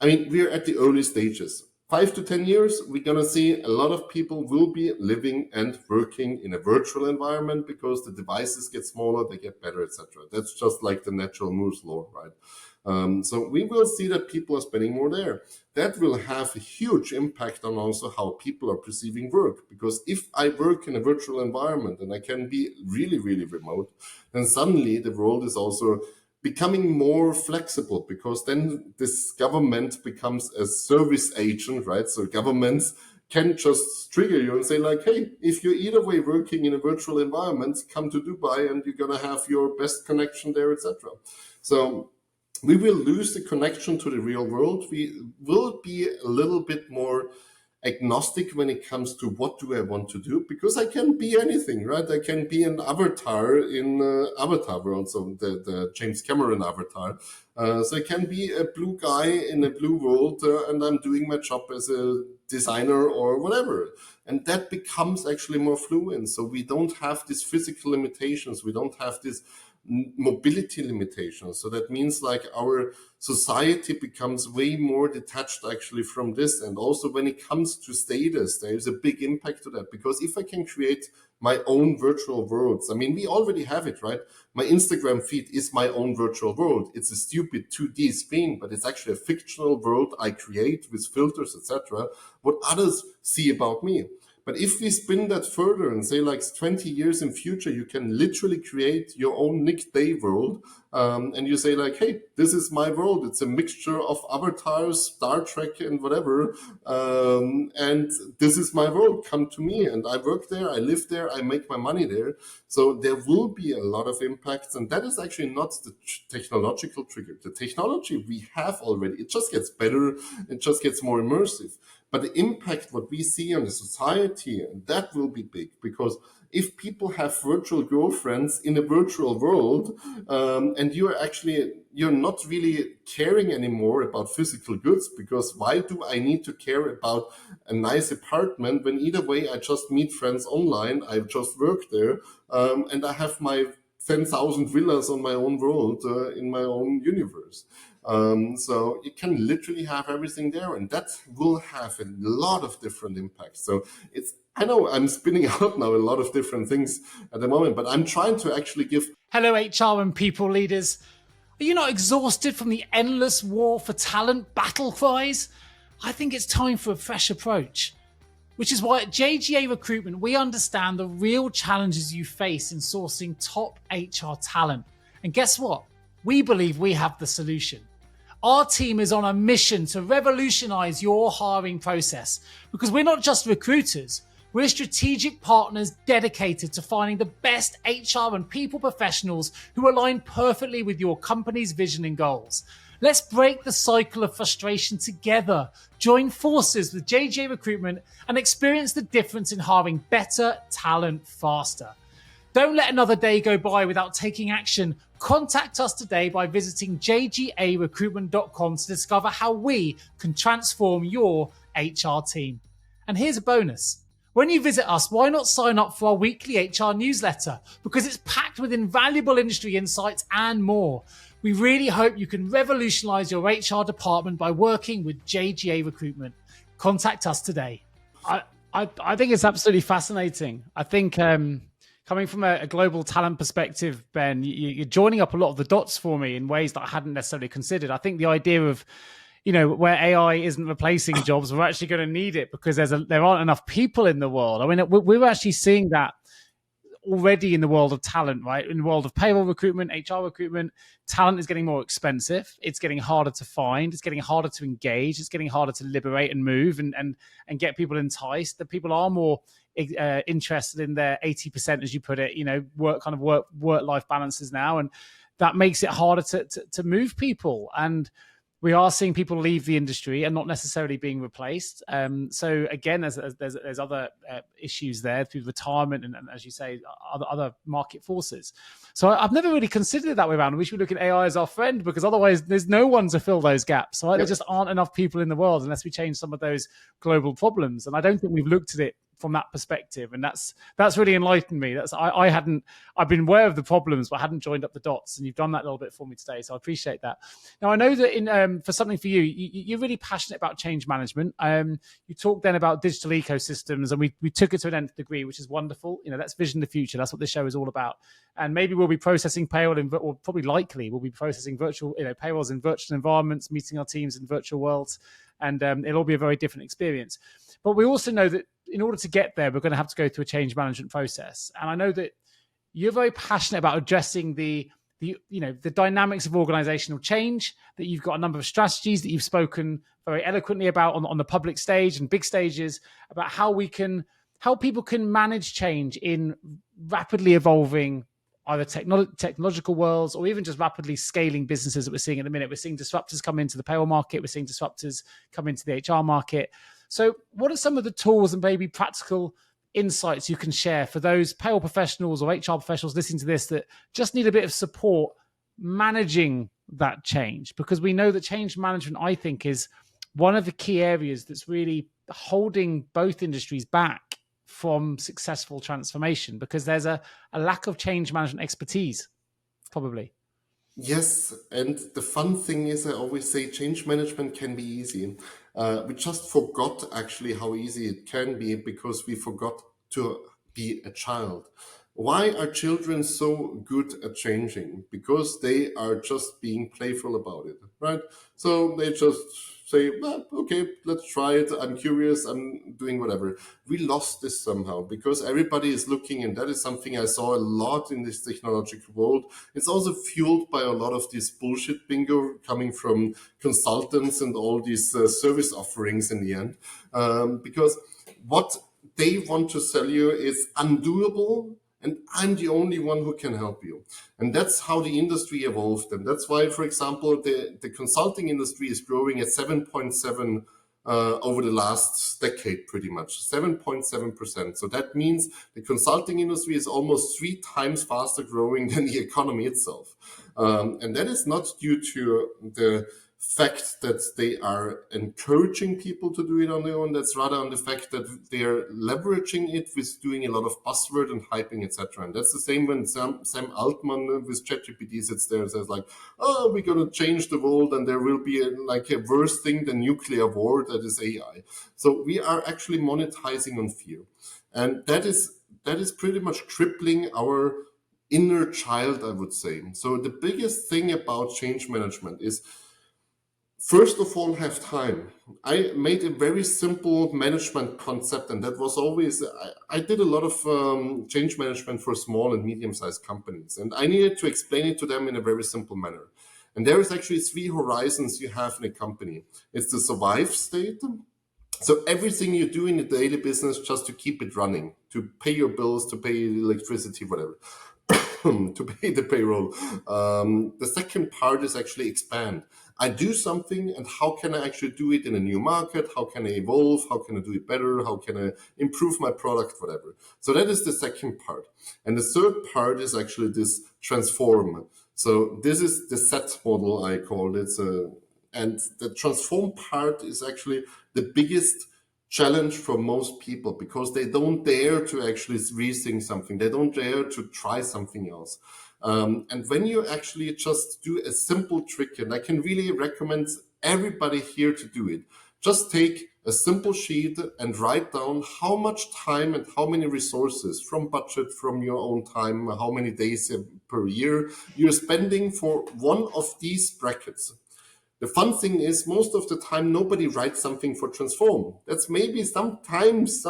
I mean, we're at the early stages. 5 to 10 years, we're going to see a lot of people will be living and working in a virtual environment because the devices get smaller, they get better, etc. That's just like the natural Moore's law, right? So we will see that people are spending more there. That will have a huge impact on also how people are perceiving work. Because if I work in a virtual environment and I can be really, really remote, then suddenly the world is also becoming more flexible, because then this government becomes a service agent, right? So governments can just trigger you and say like, hey, if you're either way working in a virtual environment, come to Dubai and you're going to have your best connection there, etc. So we will lose the connection to the real world. We will be a little bit more agnostic when it comes to what do I want to do, because I can be anything, right? I can be an avatar in Avatar world, so the James Cameron avatar. So I can be a blue guy in a blue world, and I'm doing my job as a designer or whatever. And that becomes actually more fluent. So we don't have these physical limitations. We don't have this mobility limitations. So that means like our society becomes way more detached actually from this. And also when it comes to status, there is a big impact to that, because if I can create my own virtual worlds, I mean, we already have it, right? My Instagram feed is my own virtual world. It's a stupid 2D screen, but it's actually a fictional world I create with filters, etc. What others see about me. But if we spin that further and say like 20 years in future, you can literally create your own Nick Day world. And you say like, hey, this is my world. It's a mixture of avatars, Star Trek and whatever. And this is my world. Come to me. And I work there. I live there. I make my money there. So there will be a lot of impacts. And that is actually not the technological trigger. The technology we have already, it just gets better. It just gets more immersive. But the impact what we see on the society, that will be big, because if people have virtual girlfriends in a virtual world, and you're not really caring anymore about physical goods, because why do I need to care about a nice apartment when either way I just meet friends online, I just work there, and I have my 10,000 villas on my own world, in my own universe. So you can literally have everything there, and that will have a lot of different impacts. So I know I'm spinning out now a lot of different things at the moment, but I'm trying to actually give. Hello, HR and people leaders. Are you not exhausted from the endless war for talent battle cries? I think it's time for a fresh approach. Which is why at JGA Recruitment, we understand the real challenges you face in sourcing top HR talent. And guess what? We believe we have the solution. Our team is on a mission to revolutionize your hiring process, because we're not just recruiters. We're strategic partners dedicated to finding the best HR and people professionals who align perfectly with your company's vision and goals. Let's break the cycle of frustration together. Join forces with JJ Recruitment and experience the difference in hiring better talent faster. Don't let another day go by without taking action. Contact us today by visiting jgarecruitment.com to discover how we can transform your HR team. And here's a bonus. When you visit us, why not sign up for our weekly HR newsletter? Because it's packed with invaluable industry insights and more. We really hope you can revolutionize your HR department by working with JGA Recruitment. Contact us today. I think it's absolutely fascinating. I think coming from a global talent perspective, Ben, you're joining up a lot of the dots for me in ways that I hadn't necessarily considered. I think the idea of, where AI isn't replacing jobs, we're actually going to need it because there aren't enough people in the world. I mean, we're actually seeing that already in the world of talent, right? In the world of payroll recruitment, HR recruitment, talent is getting more expensive. It's getting harder to find. It's getting harder to engage. It's getting harder to liberate and move and get people enticed. That people are more interested in their 80%, as you put it, work-life balances now. And that makes it harder to move people. And we are seeing people leave the industry and not necessarily being replaced. So again, there's other issues there through retirement and as you say, other market forces. So I've never really considered it that way around. We should look at AI as our friend, because otherwise there's no one to fill those gaps. Right? There just aren't enough people in the world unless we change some of those global problems. And I don't think we've looked at it from that perspective, and that's really enlightened me. I've been aware of the problems, but I hadn't joined up the dots, and you've done that a little bit for me today, so I appreciate that. Now I know that for something for you're really passionate about change management. You talked then about digital ecosystems, and we took it to an nth degree, which is wonderful. Let's vision the future. That's what this show is all about. And maybe we'll be processing payroll or probably likely we'll be processing virtual payrolls in virtual environments, meeting our teams in virtual worlds, and it'll all be a very different experience. But we also know that in order to get there, we're going to have to go through a change management process. And I know that you're very passionate about addressing the dynamics of organizational change, that you've got a number of strategies that you've spoken very eloquently about on the public stage and big stages, about how people can manage change in rapidly evolving either technological worlds or even just rapidly scaling businesses that we're seeing at the minute. We're seeing disruptors come into the payroll market. We're seeing disruptors come into the HR market. So what are some of the tools and maybe practical insights you can share for those payroll professionals or HR professionals listening to this that just need a bit of support managing that change? Because we know that change management, I think, is one of the key areas that's really holding both industries back from successful transformation, because there's a lack of change management expertise, probably. Yes, and the fun thing is, I always say change management can be easy. We just forgot actually how easy it can be because we forgot to be a child. Why are children so good at changing? Because they are just being playful about it, right? So they just say, well, okay, let's try it. I'm curious. I'm doing whatever. We lost this somehow because everybody is looking, and that is something I saw a lot in this technological world. It's also fueled by a lot of this bullshit bingo coming from consultants and all these service offerings in the end. Because what they want to sell you is undoable, and I'm the only one who can help you. And that's how the industry evolved. And that's why, for example, the consulting industry is growing at 7.7 over the last decade, pretty much 7.7%. So that means the consulting industry is almost 3 times faster growing than the economy itself. And that is not due to the fact that they are encouraging people to do it on their own. That's rather on the fact that they're leveraging it with doing a lot of buzzword and hyping, etc. And that's the same when Sam Altman with ChatGPT sits there and says like, oh, we're going to change the world and there will be a worse thing than nuclear war, that is AI. So we are actually monetizing on fear. And that is pretty much crippling our inner child, I would say. So the biggest thing about change management is, first of all, have time. I made a very simple management concept, and that was always, I did a lot of change management for small and medium-sized companies, and I needed to explain it to them in a very simple manner. And there is actually 3 horizons you have in a company. It's the survive state. So everything you do in the daily business just to keep it running, to pay your bills, to pay electricity, whatever, to pay the payroll. The second part is actually expand. I do something, and how can I actually do it in a new market? How can I evolve? How can I do it better? How can I improve my product? Whatever. So that is the second part. And the third part is actually this transform. So this is the set model, I called it. And the transform part is actually the biggest challenge for most people, because they don't dare to actually rethink something. They don't dare to try something else. And when you actually just do a simple trick, and I can really recommend everybody here to do it, just take a simple sheet and write down how much time and how many resources from budget, from your own time, how many days per year you're spending for one of these brackets. The fun thing is, most of the time, nobody writes something for transform. That's maybe sometimes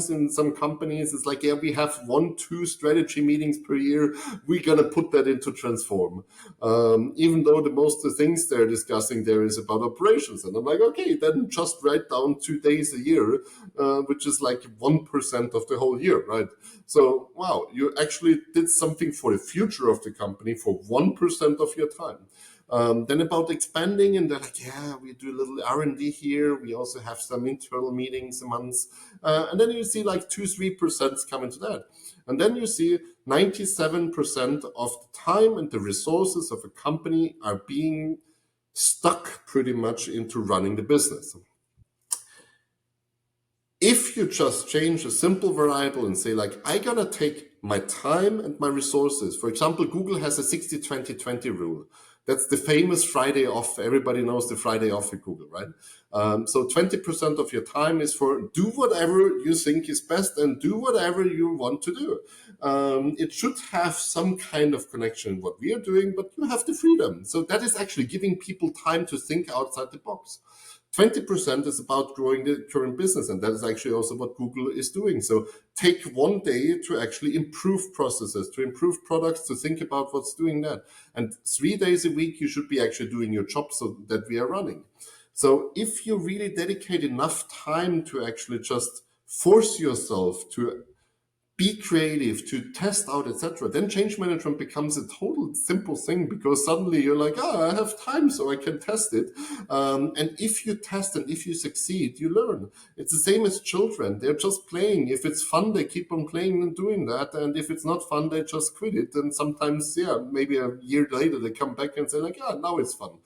in some companies, it's like, yeah, we have 1-2 strategy meetings per year. We're going to put that into transform. Even though the most of the things they're discussing there is about operations. And I'm like, okay, then just write down 2 days a year, which is like 1% of the whole year, right? So, wow, you actually did something for the future of the company for 1% of your time. Then about expanding, and they're like, yeah, we do a little R&D here. We also have some internal meetings a month. And then you see like 2-3% come into that. And then you see 97% of the time and the resources of a company are being stuck pretty much into running the business. If you just change a simple variable and say like, I gotta take my time and my resources. For example, Google has a 60-20-20 rule. That's the famous Friday off. Everybody knows the Friday off at Google, right? So 20% of your time is for do whatever you think is best and do whatever you want to do. It should have some kind of connection with what we are doing, but you have the freedom. So that is actually giving people time to think outside the box. 20% is about growing the current business, and that is actually also what Google is doing. So take one day to actually improve processes, to improve products, to think about what's doing that. And 3 days a week, you should be actually doing your job so that we are running. So if you really dedicate enough time to actually just force yourself to be creative, to test out, etc., then change management becomes a total simple thing, because suddenly you're like, I have time, so I can test it. And if you test and if you succeed, you learn. It's the same as children. They're just playing. If it's fun, they keep on playing and doing that. And if it's not fun, they just quit it. And sometimes, maybe a year later, they come back and say like, now it's fun.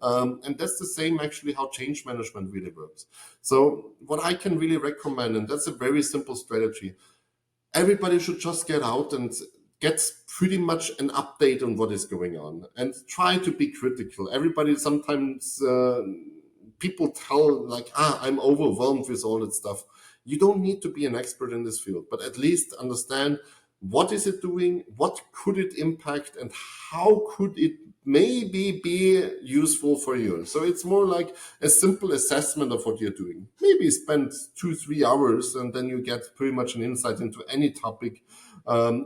And that's the same actually how change management really works. So what I can really recommend, and that's a very simple strategy, everybody should just get out and get pretty much an update on what is going on and try to be critical. Everybody sometimes, people tell like, I'm overwhelmed with all that stuff. You don't need to be an expert in this field, but at least understand what is it doing, what could it impact, and how could it maybe be useful for you. So it's more like a simple assessment of what you're doing. Maybe spend 2-3 hours and then you get pretty much an insight into any topic,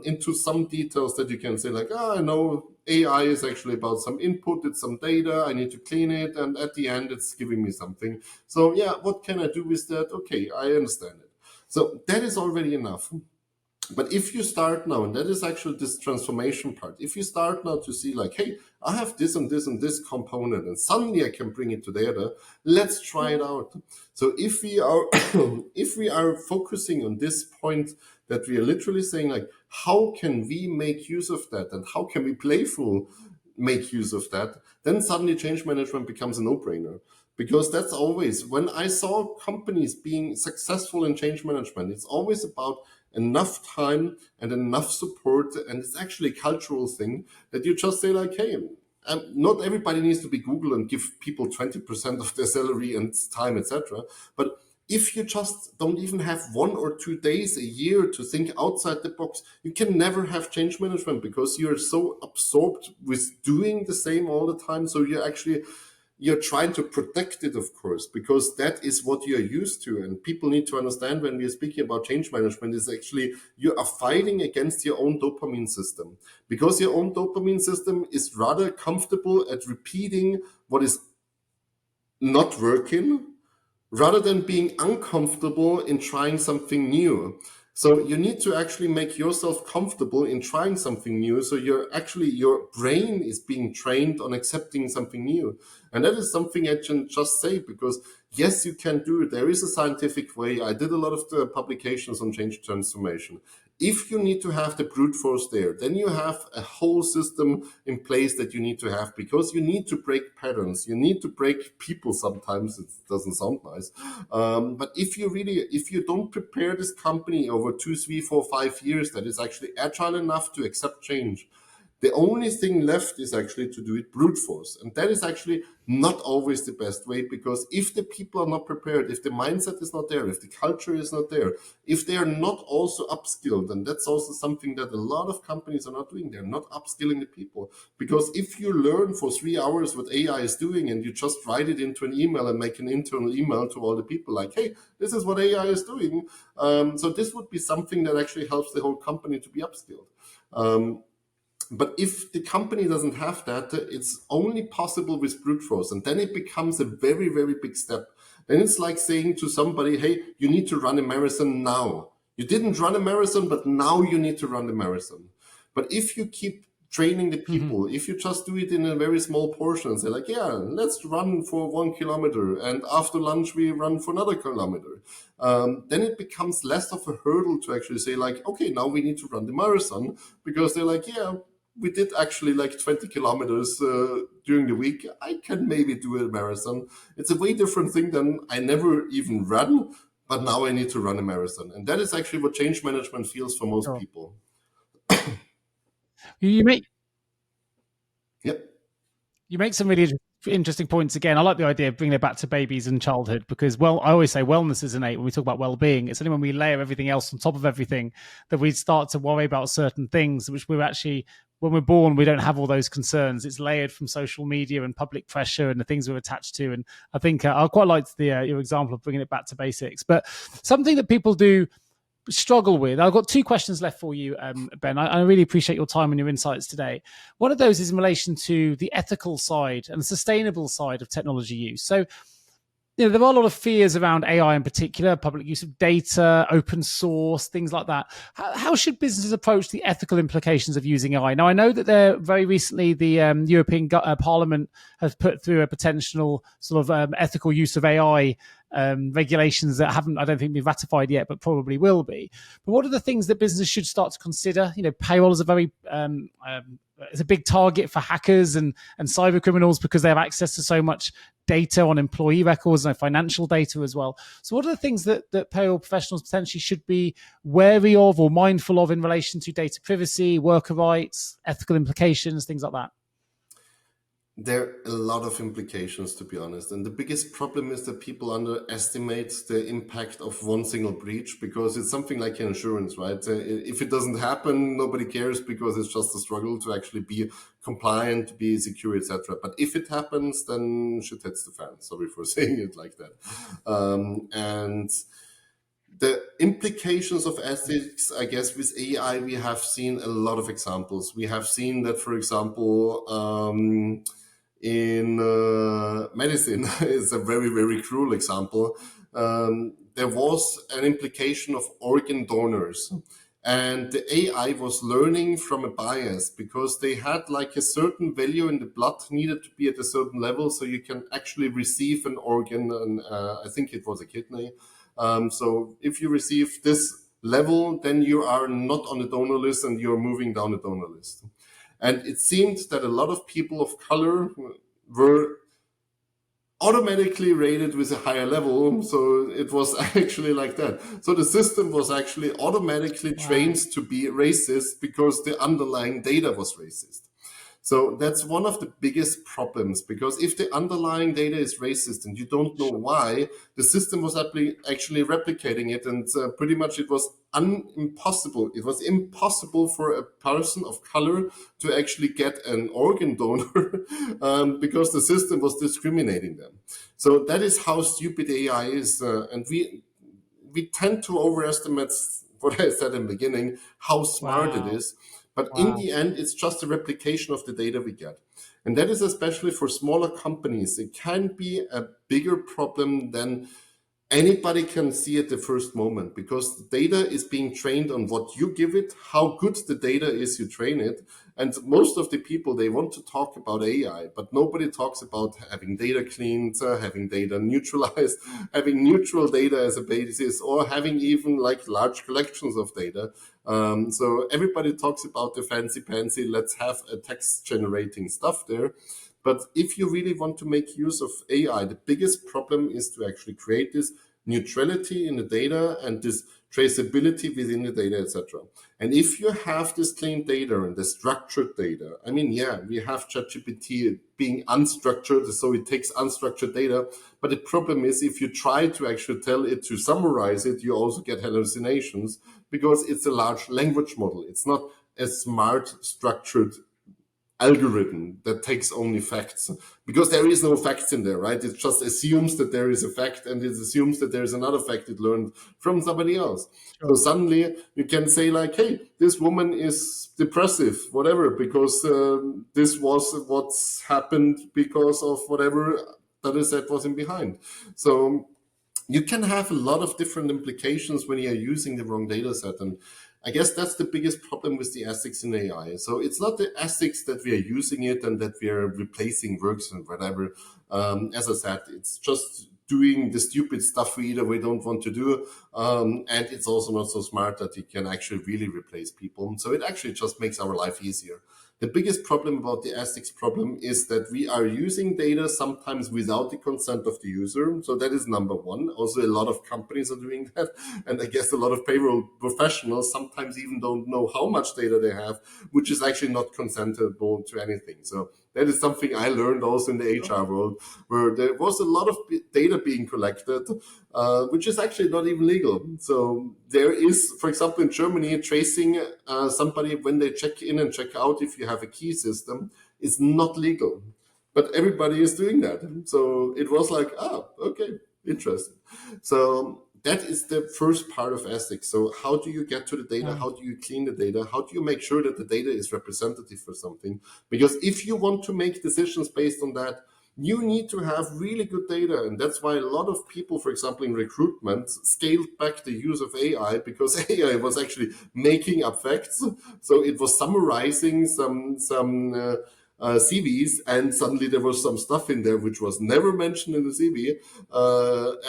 into some details that you can say like, I know AI is actually about some input, it's some data, I need to clean it, and at the end it's giving me something. So what can I do with that? Okay, I understand it. So that is already enough. But if you start now, and that is actually this transformation part, if you start now to see like, hey, I have this and this and this component, and suddenly I can bring it together, let's try it out. So if we are if we are focusing on this point, that we are literally saying like, how can we make use of that, and how can we playful make use of that, then suddenly change management becomes a no-brainer. Because that's always, when I saw companies being successful in change management, it's always about enough time and enough support, and it's actually a cultural thing that you just say like, hey, not everybody needs to be Google and give people 20% of their salary and time, etc. But if you just don't even have 1 or 2 days a year to think outside the box, you can never have change management, because you're so absorbed with doing the same all the time. So you're trying to protect it, of course, because that is what you're used to. And people need to understand, when we are speaking about change management, is actually you are fighting against your own dopamine system, because your own dopamine system is rather comfortable at repeating what is not working, rather than being uncomfortable in trying something new. So you need to actually make yourself comfortable in trying something new. So your brain is being trained on accepting something new. And that is something I can just say, because yes, you can do it. There is a scientific way. I did a lot of the publications on change transformation. If you need to have the brute force there, then you have a whole system in place that you need to have, because you need to break patterns. You need to break people sometimes. It doesn't sound nice. But if you don't prepare this company over 2, 3, 4, 5 years that is actually agile enough to accept change, the only thing left is actually to do it brute force. And that is actually not always the best way, because if the people are not prepared, if the mindset is not there, if the culture is not there, if they are not also upskilled, and that's also something that a lot of companies are not doing, they're not upskilling the people. Because if you learn for 3 hours what AI is doing, and you just write it into an email and make an internal email to all the people like, hey, this is what AI is doing. So this would be something that actually helps the whole company to be upskilled. But if the company doesn't have that, it's only possible with brute force. And then it becomes a very, very big step. Then it's like saying to somebody, hey, you need to run a marathon now. You didn't run a marathon, but now you need to run the marathon. But if you keep training the people, if you just do it in a very small portion and say like, yeah, let's run for 1 kilometer, and after lunch we run for another kilometer, then it becomes less of a hurdle to actually say like, okay, now we need to run the marathon, because they're like, yeah, we did actually like 20 kilometers during the week. I can maybe do a marathon. It's a way different thing than I never even ran, but now I need to run a marathon. And that is actually what change management feels for most people. You make Yep. You make some really interesting points. Again, I like the idea of bringing it back to babies and childhood, because, well, I always say wellness is innate when we talk about well-being. It's only when we layer everything else on top of everything that we start to worry about certain things, which we're actually, when we're born, we don't have all those concerns. It's layered from social media and public pressure and the things we're attached to. And I think I quite liked your example of bringing it back to basics. But something that people do struggle with. I've got 2 questions left for you, Ben. I really appreciate your time and your insights today. One of those is in relation to the ethical side and the sustainable side of technology use. So, there are a lot of fears around AI in particular, public use of data, open source, things like that. How should businesses approach the ethical implications of using AI? Now, I know that very recently the European Parliament has put through a potential sort of ethical use of AI regulations that haven't, I don't think, been ratified yet, but probably will be. But what are the things that businesses should start to consider? Payroll is it's a big target for hackers and cyber criminals, because they have access to so much data on employee records and financial data as well. So what are the things that payroll professionals potentially should be wary of or mindful of in relation to data privacy, worker rights, ethical implications, things like that? There are a lot of implications, to be honest. And the biggest problem is that people underestimate the impact of one single breach, because it's something like insurance, right? If it doesn't happen, nobody cares, because it's just a struggle to actually be compliant, be secure, etc. But if it happens, then shit hits the fan. Sorry for saying it like that. And the implications of ethics, I guess, with AI, we have seen a lot of examples. We have seen that, for example, in medicine is a very, very cruel example. There was an implication of organ donors. And the AI was learning from a bias because they had like a certain value in the blood needed to be at a certain level so you can actually receive an organ, and I think it was a kidney. So if you receive this level, then you are not on the donor list and you're moving down the donor list. And it seemed that a lot of people of color were automatically rated with a higher level. So it was actually like that. So the system was actually automatically trained to be racist because the underlying data was racist. So that's one of the biggest problems, because if the underlying data is racist and you don't know why, the system was actually replicating it, and pretty much it was impossible. It was impossible for a person of color to actually get an organ donor because the system was discriminating them. So that is how stupid AI is, and we tend to overestimate what I said in the beginning, how smart it is. But in the end, it's just a replication of the data we get. And that is especially for smaller companies. It can be a bigger problem than anybody can see at the first moment, because the data is being trained on what you give it, how good the data is you train it. And most of the people, they want to talk about AI, but nobody talks about having data cleaned, having data neutralized, having neutral data as a basis, or having even like large collections of data. So everybody talks about the fancy, let's have a text generating stuff there. But if you really want to make use of AI, the biggest problem is to actually create this neutrality in the data and this traceability within the data, etc. And if you have this clean data and the structured data, I mean, yeah, we have ChatGPT being unstructured, so it takes unstructured data. But the problem is, if you try to actually tell it to summarize it, you also get hallucinations because it's a large language model. It's not a smart, structured algorithm that takes only facts, because there is no facts in there, right? It just assumes that there is a fact, and it assumes that there is another fact it learned from somebody else. So suddenly you can say like, hey, this woman is depressive, whatever, because this was what's happened because of whatever that is that was in behind. So you can have a lot of different implications when you're using the wrong data set. And I guess that's the biggest problem with the ethics in AI. So it's not the ethics that we are using it and that we are replacing works and whatever. As I said, it's just doing the stupid stuff we don't want to do. And it's also not so smart that it can actually really replace people. So it actually just makes our life easier. The biggest problem about the ethics problem is that we are using data sometimes without the consent of the user. So that is number one. Also, a lot of companies are doing that. And I guess a lot of payroll professionals sometimes even don't know how much data they have, which is actually not consentable to anything. So that is something I learned also in the HR world, where there was a lot of data being collected, which is actually not even legal. So there is, for example, in Germany, tracing somebody when they check in and check out, if you have a key system, is not legal. But everybody is doing that. So it was like, okay, interesting. So that is the first part of ethics. So how do you get to the data? How do you clean the data? How do you make sure that the data is representative for something? Because if you want to make decisions based on that, you need to have really good data. And that's why a lot of people, for example, in recruitment, scaled back the use of AI, because AI was actually making up facts. So it was summarizing some CVs, and suddenly there was some stuff in there which was never mentioned in the CV.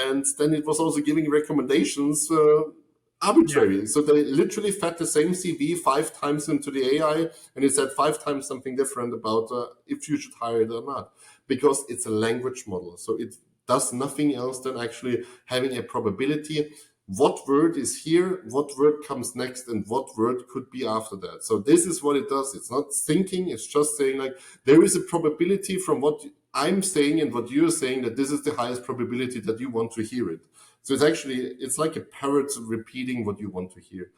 And then it was also giving recommendations arbitrary. Yeah. So they literally fed the same CV 5 times into the AI, and it said 5 times something different about if you should hire it or not, because it's a language model. So it does nothing else than actually having a probability. What word is here, what word comes next, and what word could be after that. So this is what it does. It's not thinking, it's just saying like, there is a probability from what I'm saying and what you're saying that this is the highest probability that you want to hear it. So it's like a parrot repeating what you want to hear.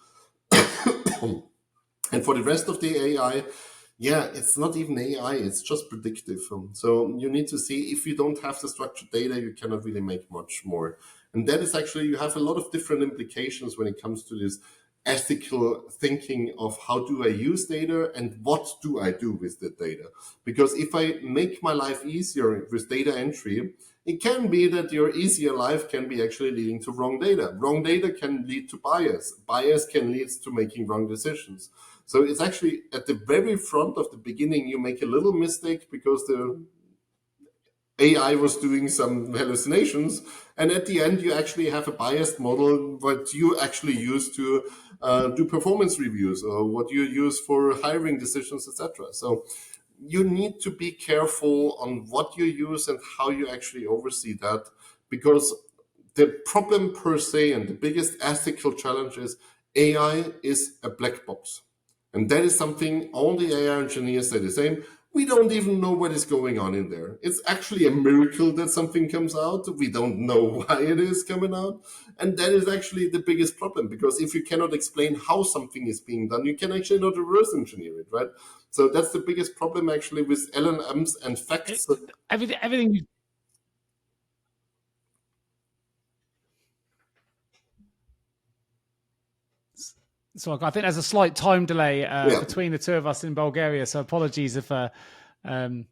And for the rest of the AI, yeah, it's not even AI, it's just predictive. So you need to see, if you don't have the structured data, you cannot really make much more. And that is actually, you have a lot of different implications when it comes to this ethical thinking of how do I use data and what do I do with the data. Because if I make my life easier with data entry, it can be that your easier life can be actually leading to wrong data. Wrong data can lead to bias. Bias can lead to making wrong decisions. So it's actually at the very front of the beginning, you make a little mistake because the AI was doing some hallucinations, and at the end you actually have a biased model what you actually use to do performance reviews, or what you use for hiring decisions, etc. So you need to be careful on what you use and how you actually oversee that, because the problem per se and the biggest ethical challenge is AI is a black box. And that is something all the AI engineers say the same. We don't even know what is going on in there. It's actually a miracle that something comes out. We don't know why it is coming out. And that is actually the biggest problem, because if you cannot explain how something is being done, you can actually not reverse engineer it, right? So that's the biggest problem actually with LLMs and facts. Everything you... So I think there's a slight time delay between the two of us in Bulgaria, so apologies if I've come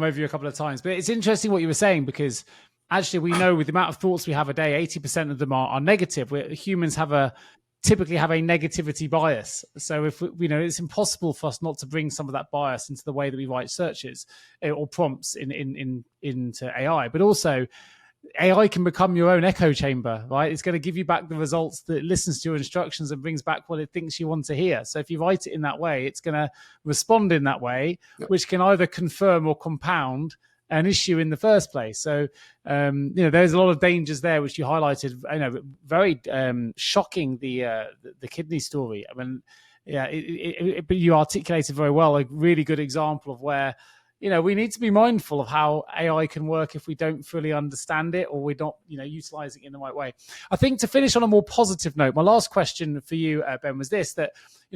over you a couple of times. But it's interesting what you were saying, because actually we know with the amount of thoughts we have a day, 80% of them are negative. Humans typically have a negativity bias. So if it's impossible for us not to bring some of that bias into the way that we write searches or prompts into AI. But also, AI can become your own echo chamber, right? It's going to give you back the results that it listens to your instructions and brings back what it thinks you want to hear. So if you write it in that way, it's going to respond in that way, which can either confirm or compound an issue in the first place. So, there's a lot of dangers there, which you highlighted, very shocking, the kidney story. I mean, but you articulated very well, a really good example of where, we need to be mindful of how AI can work if we don't fully understand it, or we're not, utilizing it in the right way. I think to finish on a more positive note, my last question for you, Ben, was this, that,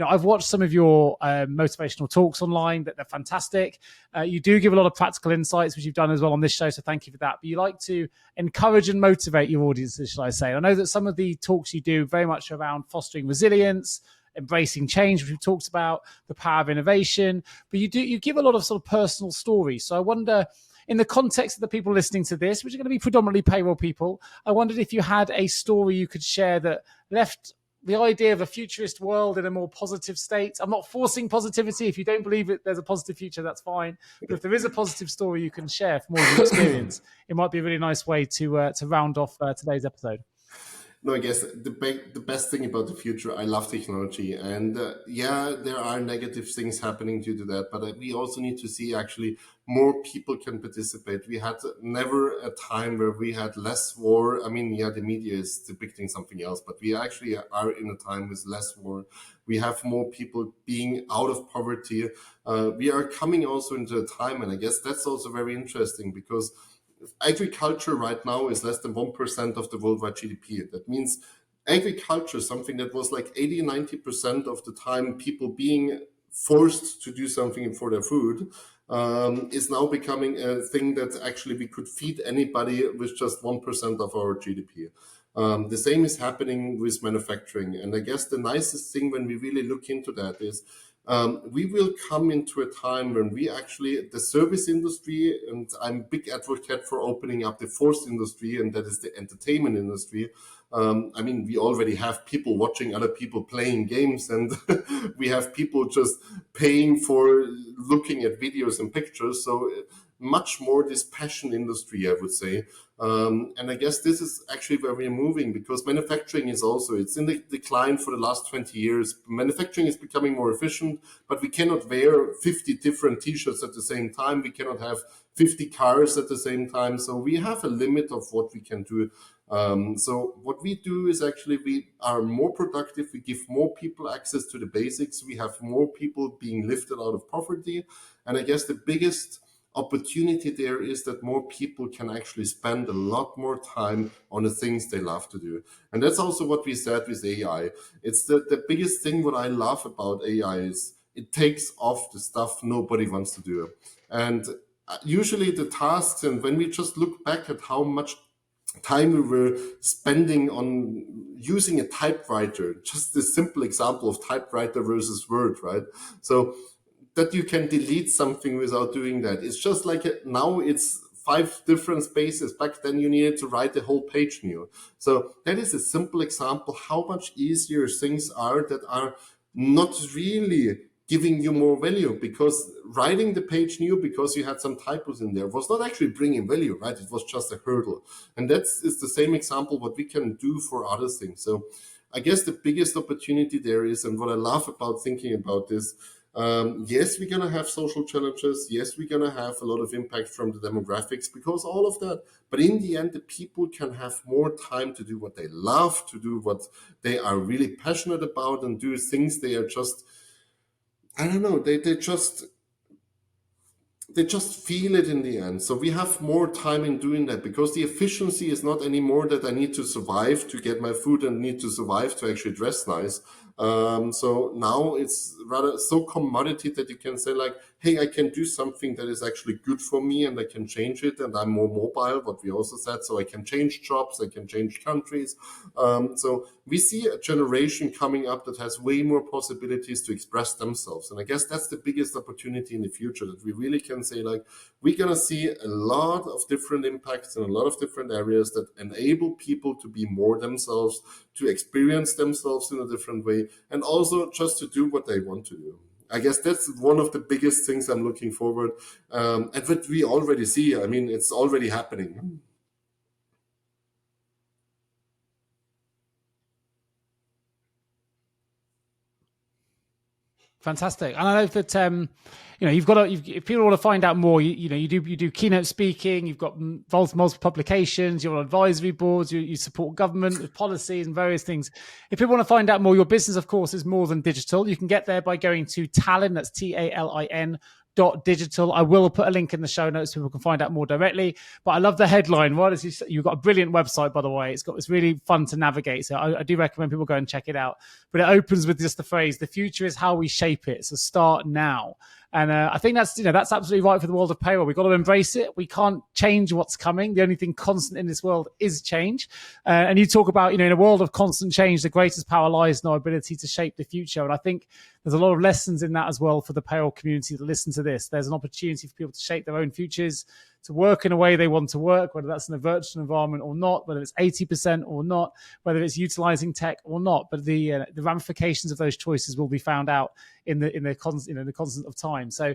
I've watched some of your motivational talks online, that they're fantastic. You do give a lot of practical insights, which you've done as well on this show, so thank you for that. But you like to encourage and motivate your audiences, shall I say. And I know that some of the talks you do very much around fostering resilience, embracing change, which we've talked about, the power of innovation, but you give a lot of sort of personal stories. So I wonder, in the context of the people listening to this, which are going to be predominantly payroll people, I wondered if you had a story you could share that left the idea of a futurist world in a more positive state. I'm not forcing positivity. If you don't believe there's a positive future, that's fine. But if there is a positive story you can share from all your experience, it might be a really nice way to round off today's episode. No, I guess the best thing about the future, I love technology, and there are negative things happening due to that, but we also need to see actually more people can participate. We had never a time where we had less war. I mean, the media is depicting something else, but we actually are in a time with less war. We have more people being out of poverty. We are coming also into a time, and I guess that's also very interesting, because agriculture right now is less than 1% of the worldwide GDP. That means agriculture, something that was like 80-90% of the time people being forced to do something for their food, is now becoming a thing that actually we could feed anybody with just 1% of our GDP. The same is happening with manufacturing. And I guess the nicest thing when we really look into that is we will come into a time when we actually, the service industry, and I'm a big advocate for opening up the fourth industry, and that is the entertainment industry. I mean, we already have people watching other people playing games, and we have people just paying for looking at videos and pictures. So much more this passion industry, I would say. And I guess this is actually where we're moving, because manufacturing is also, it's in the decline for the last 20 years. Manufacturing is becoming more efficient, but we cannot wear 50 different t-shirts at the same time. We cannot have 50 cars at the same time. So we have a limit of what we can do. So what we do is actually we are more productive. We give more people access to the basics. We have more people being lifted out of poverty. And I guess the biggest opportunity there is that more people can actually spend a lot more time on the things they love to do. And that's also what we said with AI. It's the biggest thing what I love about AI is it takes off the stuff nobody wants to do. And usually the tasks, and when we just look back at how much time we were spending on using a typewriter, just this simple example of typewriter versus Word, right? So that you can delete something without doing that. It's just like now it's 5 different spaces. Back then you needed to write the whole page new. So that is a simple example how much easier things are that are not really giving you more value, because writing the page new because you had some typos in there was not actually bringing value, right? It was just a hurdle. And that's the same example what we can do for other things. So I guess the biggest opportunity there is, and what I love about thinking about this, yes, we're going to have social challenges. Yes, we're going to have a lot of impact from the demographics, because all of that. But in the end, the people can have more time to do what they love, to do what they are really passionate about, and do things they are just, I don't know, they just feel it in the end. So we have more time in doing that, because the efficiency is not anymore that I need to survive to get my food and need to survive to actually dress nice. So now it's rather so commodity that you can say like, hey, I can do something that is actually good for me, and I can change it, and I'm more mobile, what we also said, so I can change jobs, I can change countries. So we see a generation coming up that has way more possibilities to express themselves. And I guess that's the biggest opportunity in the future, that we really can say like, we're going to see a lot of different impacts in a lot of different areas that enable people to be more themselves, to experience themselves in a different way, and also just to do what they want to do. I guess that's one of the biggest things I'm looking forward. And what we already see, I mean, it's already happening. Fantastic. And I know that if people want to find out more, you do keynote speaking, you've got multiple publications, you're on advisory boards, you support government with policies and various things. If people want to find out more, your business, of course, is MoreThanDigital. You can get there by going to Talin, that's TALIN.digital. I will put a link in the show notes so people can find out more directly. But I love the headline. You've got a brilliant website, by the way. It's really fun to navigate. So I do recommend people go and check it out. But it opens with just the phrase, "The future is how we shape it. So start now." And I think that's absolutely right for the world of payroll. We've got to embrace it. We can't change what's coming. The only thing constant in this world is change. And you talk about, in a world of constant change, the greatest power lies in our ability to shape the future. And I think there's a lot of lessons in that as well for the payroll community that listen to this. There's an opportunity for people to shape their own futures, to work in a way they want to work, whether that's in a virtual environment or not, whether it's 80% or not, whether it's utilizing tech or not. But the ramifications of those choices will be found out in the constant of time. So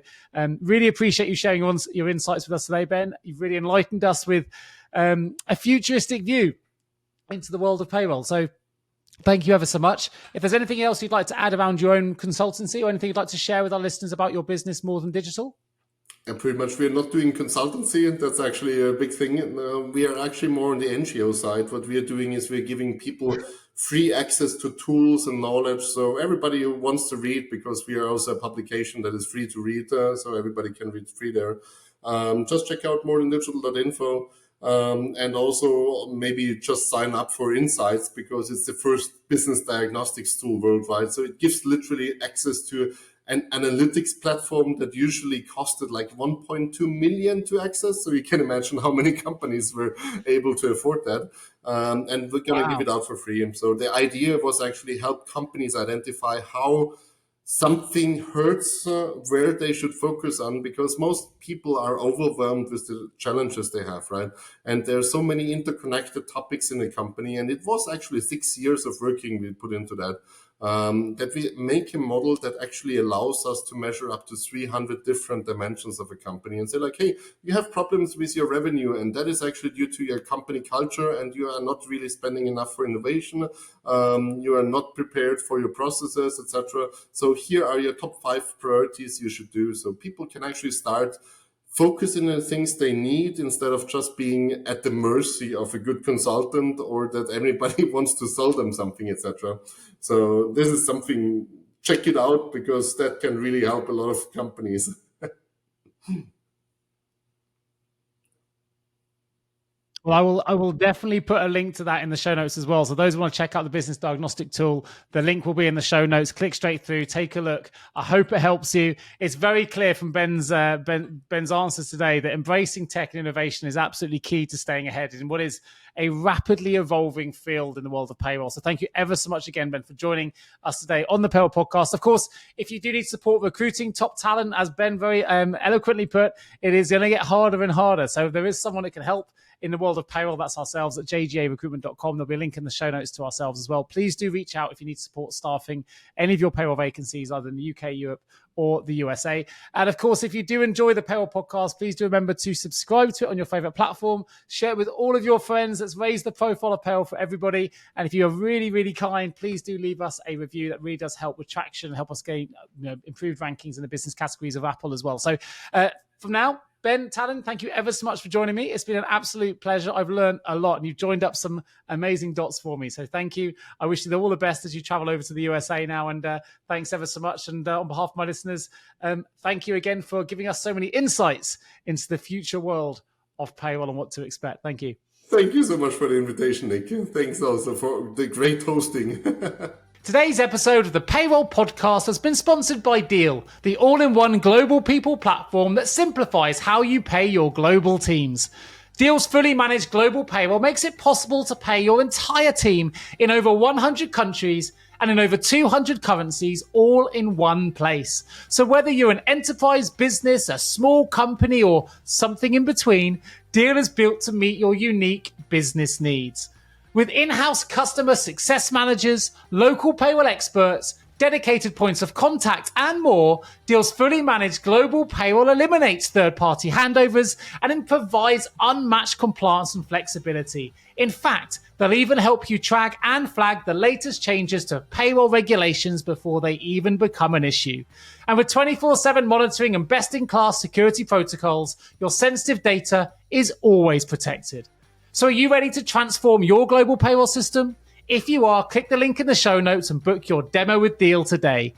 really appreciate you sharing your insights with us today, Ben. You've really enlightened us with a futuristic view into the world of payroll. So thank you ever so much. If there's anything else you'd like to add around your own consultancy, or anything you'd like to share with our listeners about your business, MoreThanDigital? And pretty much we're not doing consultancy, and that's actually a big thing. We are actually more on the NGO side. What we are doing is we're giving people free access to tools and knowledge. So everybody who wants to read, because we are also a publication that is free to read, so everybody can read free there. Just check out MoreThanDigital.info. And also maybe just sign up for Insights, because it's the first business diagnostics tool worldwide. So it gives literally access to an analytics platform that usually costed like 1.2 million to access. So you can imagine how many companies were able to afford that. And we're going to give it out for free. And so the idea was actually help companies identify how something hurts, where they should focus on, because most people are overwhelmed with the challenges they have, right? And there are so many interconnected topics in a company. And it was actually 6 years of working we put into that. That we make a model that actually allows us to measure up to 300 different dimensions of a company and say like, hey, you have problems with your revenue, and that is actually due to your company culture, and you are not really spending enough for innovation. You are not prepared for your processes, etc. So here are your top 5 priorities you should do. So people can actually start focusing on the things they need, instead of just being at the mercy of a good consultant, or that everybody wants to sell them something, etc. So this is something, check it out, because that can really help a lot of companies. Well, I will definitely put a link to that in the show notes as well. So those who want to check out the business diagnostic tool, the link will be in the show notes. Click straight through, take a look. I hope it helps you. It's very clear from Ben's answers today that embracing tech and innovation is absolutely key to staying ahead in what is a rapidly evolving field in the world of payroll. So thank you ever so much again, Ben, for joining us today on the Payroll Podcast. Of course, if you do need support recruiting top talent, as Ben very eloquently put, it is going to get harder and harder. So if there is someone that can help in the world of payroll, that's ourselves at jgarecruitment.com. There'll be a link in the show notes to ourselves as well. Please do reach out if you need support staffing any of your payroll vacancies, either in the UK, Europe, or the USA. And of course, if you do enjoy the Payroll Podcast, please do remember to subscribe to it on your favorite platform, share it with all of your friends. Let's raise the profile of payroll for everybody. And if you're really, really kind, please do leave us a review. That really does help with traction and help us gain improved rankings in the business categories of Apple as well. So from now, Ben Talin, thank you ever so much for joining me. It's been an absolute pleasure. I've learned a lot, and you've joined up some amazing dots for me. So thank you. I wish you all the best as you travel over to the USA now, and thanks ever so much. And on behalf of my listeners, thank you again for giving us so many insights into the future world of payroll and what to expect. Thank you. Thank you so much for the invitation, Nick. Thanks also for the great hosting. Today's episode of the Payroll Podcast has been sponsored by Deel, the all-in-one global people platform that simplifies how you pay your global teams. Deel's fully managed global payroll makes it possible to pay your entire team in over 100 countries and in over 200 currencies, all in one place. So whether you're an enterprise business, a small company, or something in between, Deel is built to meet your unique business needs. With in-house customer success managers, local payroll experts, dedicated points of contact, and more, Deel's fully managed global payroll eliminates third-party handovers and it provides unmatched compliance and flexibility. In fact, they'll even help you track and flag the latest changes to payroll regulations before they even become an issue. And with 24/7 monitoring and best-in-class security protocols, your sensitive data is always protected. So are you ready to transform your global payroll system? If you are, click the link in the show notes and book your demo with Deel today.